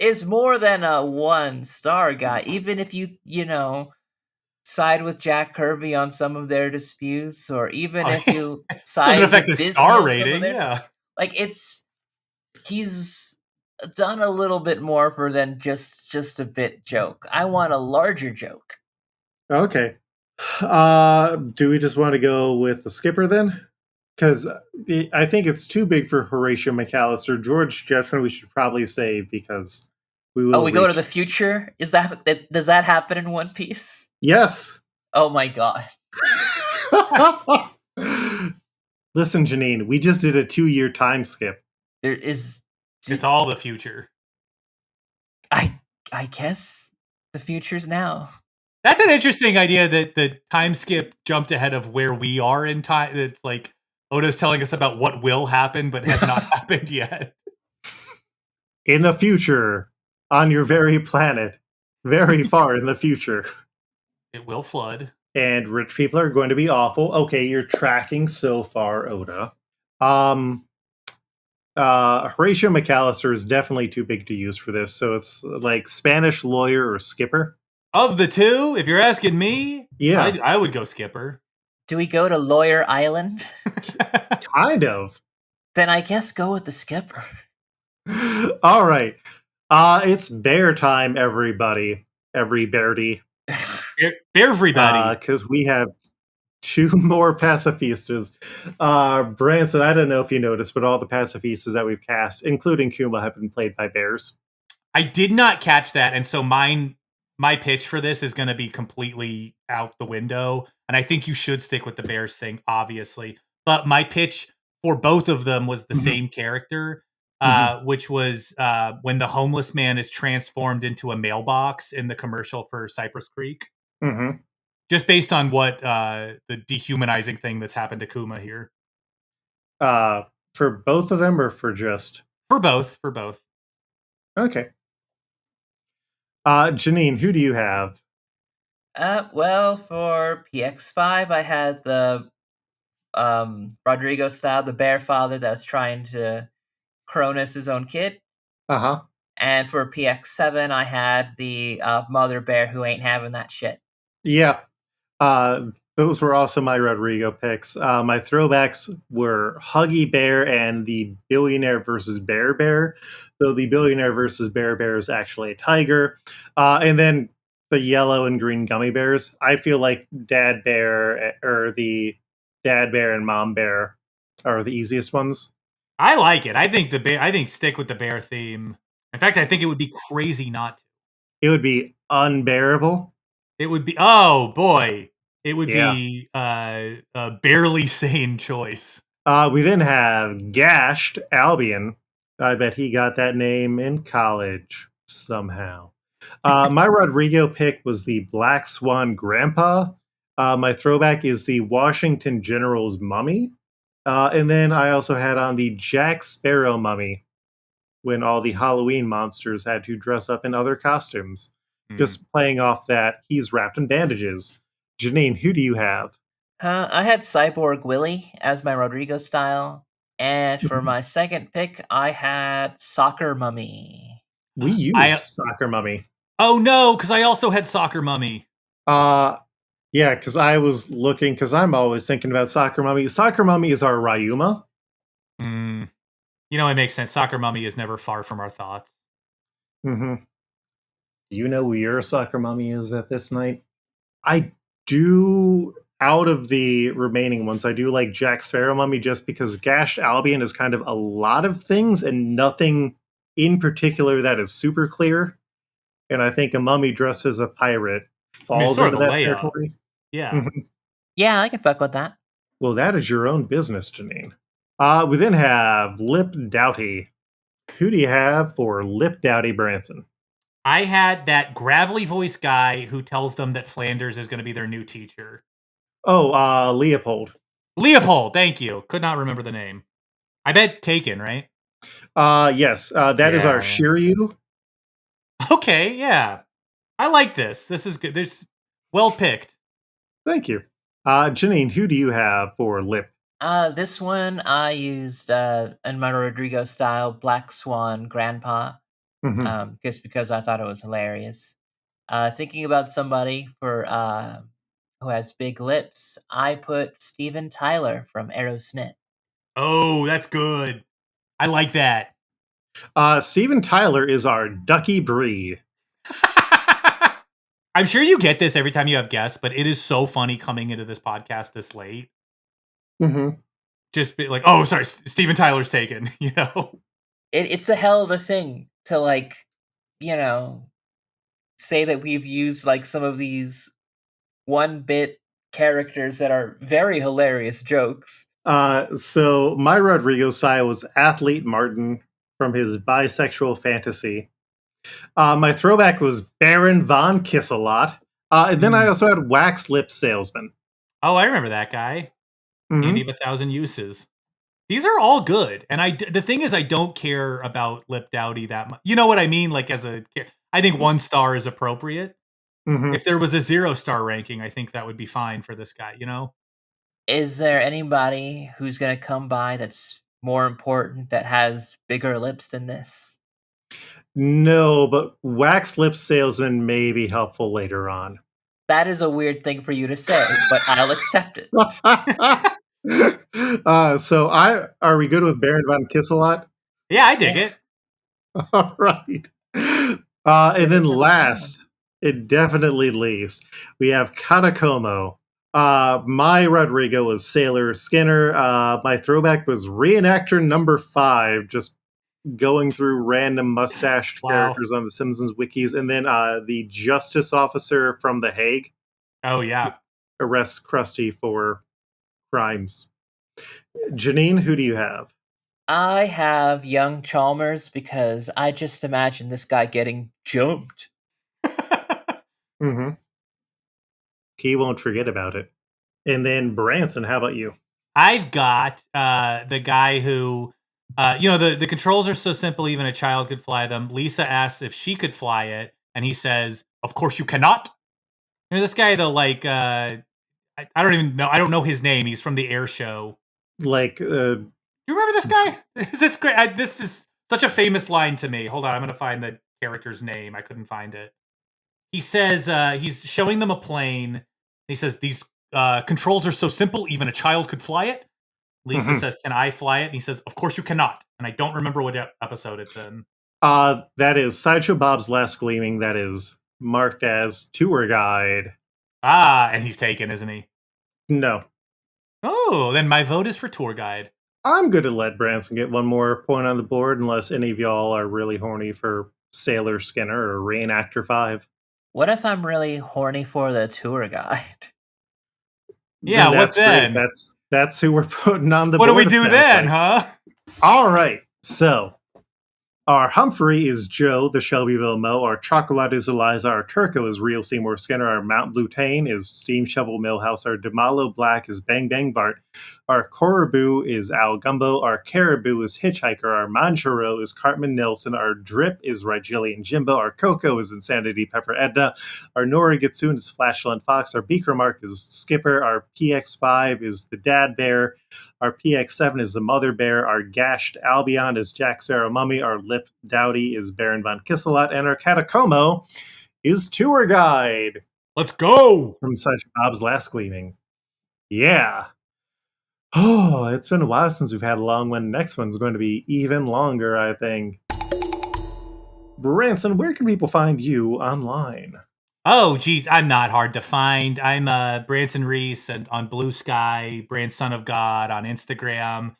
Is more than a 1-star guy, even if you know, side with Jack Kirby on some of their disputes, or even if you Doesn't side affect with the Disney star on some of rating. their, Yeah. like, he's done a little bit more for than just a bit joke. I want a larger joke. Okay. Do we just want to go with the skipper then? Because I think it's too big for Horatio McAllister. George Jetson, we should probably save because we will. Oh, we go to the future? Does that happen in One Piece? Yes. Oh my god. Listen, Janine, we just did a 2-year time skip. There is It's all the future. I guess the future's now. That's an interesting idea that the time skip jumped ahead of where we are in time. It's like Oda's telling us about what will happen but has not happened yet. In the future, on your very planet, very far in the future. It will flood. And rich people are going to be awful. Okay, you're tracking so far, Oda. Horatio McAllister is definitely too big to use for this, so it's like Spanish lawyer or skipper. Of the two, if you're asking me, Yeah, I would go skipper. Do we go to Lawyer Island? kind of. Then I guess go with the skipper. All right. It's bear time, everybody. Everybody. Everybody. Because we have 2 more pacifistas. Branson, I don't know if you noticed, but all the pacifistas that we've cast, including Kuma, have been played by bears. I did not catch that, and so my pitch for this is going to be completely out the window. And I think you should stick with the Bears thing, obviously. But my pitch for both of them was the same character, which was when the homeless man is transformed into a mailbox in the commercial for Cypress Creek. Mm-hmm. Just based on what the dehumanizing thing that's happened to Kuma here. For both of them or for just? For both. For both. Okay. Janine, who do you have? Well, for PX5, I had the Rodrigo style, the bear father that was trying to Cronus his own kid. Uh-huh. And for PX7, I had the mother bear who ain't having that shit. Yeah. Those were also my Rodrigo picks. My throwbacks were Huggy Bear and the Billionaire versus Bear Bear, though the Billionaire versus Bear Bear is actually a tiger. And then the yellow and green gummy bears. I feel like Dad Bear or the Dad Bear and Mom Bear are the easiest ones. I like it. I think stick with the bear theme. In fact, I think it would be crazy not to. It would be unbearable. It would be, oh boy, it would be a barely sane choice. We then have Gashed Albion. I bet he got that name in college somehow. My Rodrigo pick was the Black Swan Grandpa. My throwback is the Washington General's Mummy. And then I also had on the Jack Sparrow Mummy when all the Halloween monsters had to dress up in other costumes. Just playing off that he's wrapped in bandages. Janine, who do you have? I had Cyborg Willie as my Rodrigo style. And for my second pick, I had Soccer Mummy. We used Soccer Mummy. Oh no, because I also had Soccer Mummy. Yeah, because I was looking, because I'm always thinking about Soccer Mummy. Soccer Mummy is our Ryuma. You know, it makes sense. Soccer Mummy is never far from our thoughts. Mm-hmm. Do you know who your Soccer Mummy is at this night? I do, out of the remaining ones, I do like Jack Sparrow Mummy just because Gashed Albion is kind of a lot of things and nothing in particular that is super clear. And I think a mummy dressed as a pirate falls into that territory. Yeah. Mm-hmm. Yeah, I can fuck with that. Well, that is your own business, Janine. We then have Lip Doughty. Who do you have for Lip Doughty Branson? I had that gravelly voice guy who tells them that Flanders is going to be their new teacher. Oh, Leopold. Leopold, thank you. Could not remember the name. I bet Taken, right? Yes, that is our Yeah. Shiryu. Okay, yeah. I like this. This is good. There's well picked. Thank you. Janine, who do you have for Lip? This one I used in my Rodrigo style, Black Swan Grandpa, Mhm. just because I thought it was hilarious. Thinking about somebody for who has big lips, I put Steven Tyler from Aerosmith. Oh, that's good. I like that. Steven Tyler is our Ducky Bree. I'm sure you get this every time you have guests, but it is so funny coming into this podcast this late. Mm-hmm. Just be like, oh, sorry, Steven Tyler's taken, you know? It's a hell of a thing to like, you know, say that we've used like some of these one bit characters that are very hilarious jokes. So my Rodrigo style was Athlete Martin from his bisexual fantasy. My throwback was Baron von Kisselot. And then I also had Wax Lip Salesman. Oh, I remember that guy. Mhm. Andie of 1,000 Uses. These are all good. And the thing is, I don't care about Lip Doughty that much. You know what I mean? Like, I think 1 star is appropriate. Mhm. If there was a 0-star ranking, I think that would be fine for this guy, you know? Is there anybody who's gonna come by that's more important that has bigger lips than this? No, but Wax Lip Salesman may be helpful later on. That is a weird thing for you to say, but I'll accept it. Are we good with Baron von Kisselot? Yeah, I dig Yeah. it. All right. And then last, and definitely least, we have Katakomo. My Rodrigo was Sailor Skinner. My throwback was reenactor number 5, just going through random mustached Wow. characters on the Simpsons wikis. And then the justice officer from The Hague Oh, yeah. arrests Krusty for crimes. Janine, who do you have? I have young Chalmers because I just imagine this guy getting jumped. Mm-hmm. He won't forget about it. And then Branson, how about you? I've got the guy who, the controls are so simple, even a child could fly them. Lisa asks if she could fly it, and he says, "Of course you cannot." You know, this guy, though, like, I don't even know. I don't know his name. He's from the Air Show. Like, Do you remember this guy? Is this great? This is such a famous line to me. Hold on, I'm going to find the character's name. I couldn't find it. He says he's showing them a plane. He says these controls are so simple, even a child could fly it. Lisa says, "Can I fly it?" And he says, "Of course you cannot." And I don't remember what episode it's in. that is Sideshow Bob's Last Gleaming. That is marked as tour guide. And he's taken, isn't he? No. Oh, then my vote is for tour guide. I'm going to let Branson get one more point on the board unless any of y'all are really horny for Sailor Skinner or Reenactor 5. What if I'm really horny for the tour guide? Yeah, that's what then? Great. That's who we're putting on the what board. What do we do then, huh? All right. So, our Humphrey is Joe, the Shelbyville Mo. Our Chocolate is Eliza. Our Turco is Real Seymour Skinner. Our Mount Blutane is Steam Shovel Millhouse. Our Demalo Black is Bang Bang Bart. Our Coraboo is Al Gumbo. Our Caribou is Hitchhiker. Our Mancharo is Cartman Nelson. Our Drip is Rigelian Jimbo. Our Coco is Insanity Pepper Edna. Our Nori Gitsun is Flashland Fox. Our Beaker Mark is Skipper. Our PX5 is the Dad Bear. Our PX7 is the Mother Bear. Our Gashed Albion is Jack Sparrow Mummy. Our Lip Doughty is Baron von Kisselot. And our Katakomo is Tour Guide. Let's go! From such Bob's Last Gleaming. Yeah. Oh, it's been a while since we've had a long one. Next one's going to be even longer, I think. Branson, where can people find you online? Oh, geez, I'm not hard to find. I'm Branson Reese and on Blue Sky, Brand Son of God on Instagram.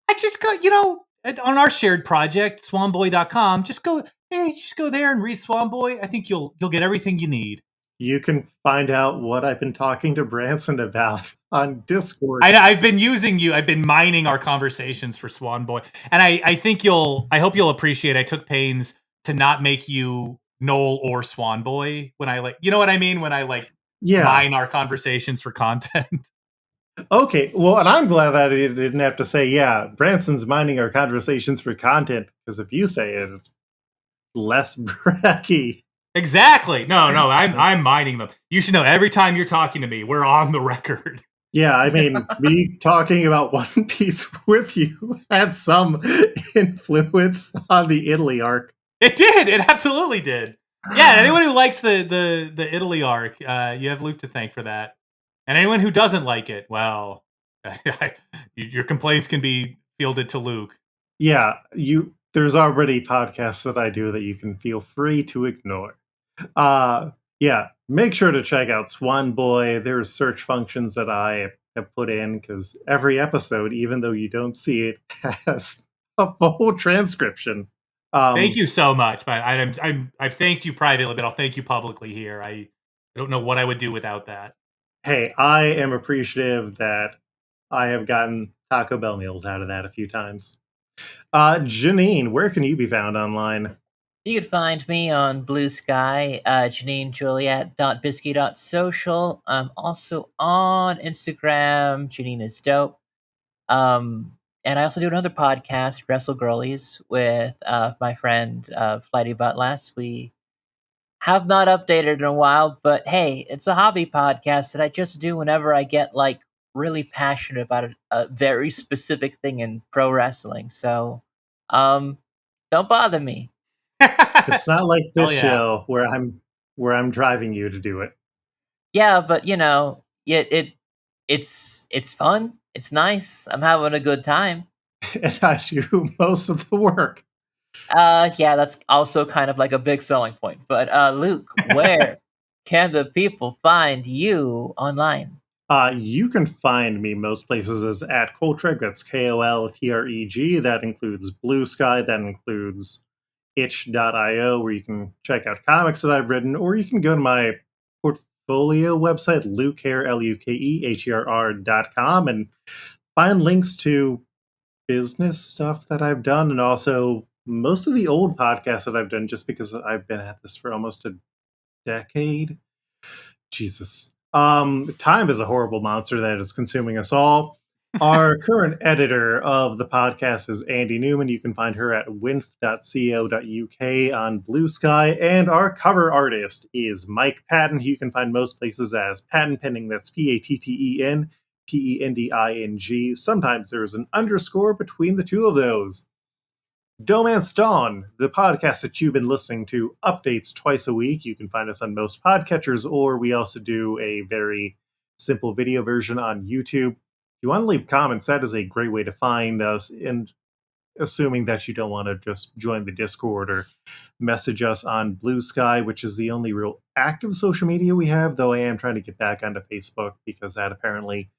I just go, on our shared project, swanboy.com, just go there and read Swan Boy. I think you'll get everything you need. You can find out what I've been talking to Branson about on Discord. I've been using you. I've been mining our conversations for Swan Boy, and I think I hope you'll appreciate. I took pains to not make you Noel or Swan Boy when I you know what I mean when I mine our conversations for content. Okay, well, and I'm glad that it didn't have to say, yeah, Branson's mining our conversations for content, because if you say it, it's less bracky. Exactly. No, I'm mining them. You should know every time you're talking to me, we're on the record. Yeah, I mean, me talking about One Piece with you had some influence on the Italy arc. It did. It absolutely did. Yeah, anyone who likes the Italy arc, you have Luke to thank for that. And anyone who doesn't like it, well, your complaints can be fielded to Luke. Yeah, there's already podcasts that I do that you can feel free to ignore. Yeah, make sure to check out Swan Boy. There's search functions that I have put in because every episode, even though you don't see it, has a full transcription. Thank you so much. I've thanked you privately, but I'll thank you publicly here. I don't know what I would do without that. Hey, I am appreciative that I have gotten Taco Bell meals out of that a few times. Janine, where can you be found online? You can find me on Blue Sky, JanineJuliet.bisky.social. I'm also on Instagram, Janine is dope. And I also do another podcast, Wrestle Girlies, with my friend Flighty Butlass. We have not updated in a while, but hey, it's a hobby podcast that I just do whenever I get really passionate about a very specific thing in pro wrestling. So, don't bother me. It's not like this yeah. show where I'm driving you to do it. Yeah, but it's fun. It's nice. I'm having a good time. And I do most of the work. Yeah, that's also kind of like a big selling point. But Luke, where can the people find you online? You can find me most places as at Koltreg. That's KOLTREG. That includes Blue Sky. That includes itch.io, where you can check out comics that I've written, or you can go to my portfolio website, lukeherr.com, and find links to business stuff that I've done, and also most of the old podcasts that I've done, just because I've been at this for almost a decade. Jesus. Time is a horrible monster that is consuming us all. Our current editor of the podcast is Andie Newman. You can find her at winf.co.uk on Blue Sky. And our cover artist is Mike Patten, who you can find most places as Patten Pending. That's Patten Pending. Sometimes there's an underscore between the two of those. DohMance Dawn, the podcast that you've been listening to, updates twice a week. You can find us on most podcatchers, or we also do a very simple video version on YouTube. If you want to leave comments, that is a great way to find us, and assuming that you don't want to just join the Discord or message us on Blue Sky, which is the only real active social media we have, though I am trying to get back onto Facebook because that apparently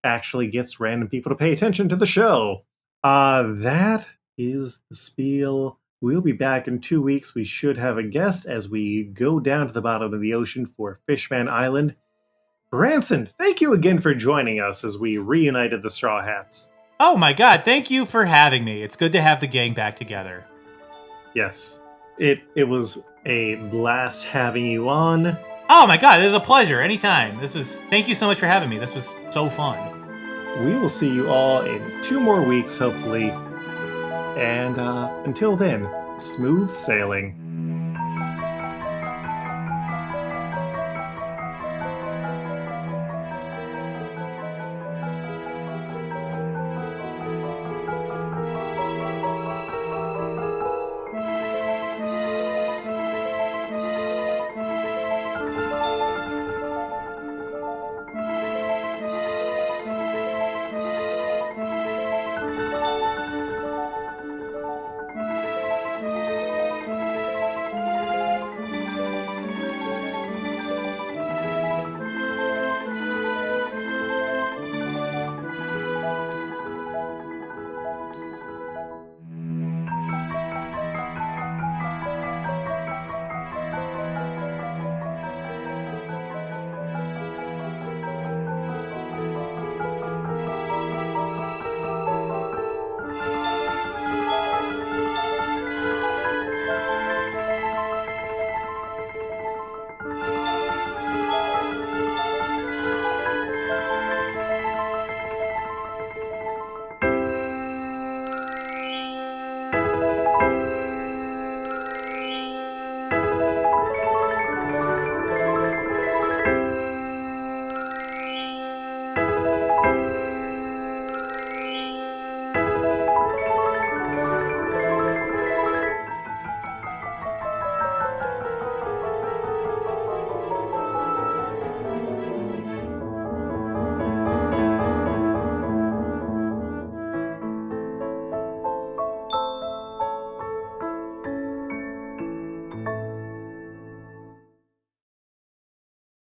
actually gets random people to pay attention to the show. That is the spiel. We'll be back in 2 weeks. We should have a guest as we go down to the bottom of the ocean for Fishman Island. Branson, thank you again for joining us as we reunited the Straw Hats. Oh my god, thank you for having me. It's good to have the gang back together. Yes, it was a blast having you on. Oh my god, it was a pleasure. Anytime. Thank you so much for having me. This was so fun. We will see you all in 2 more weeks, hopefully. And until then, smooth sailing.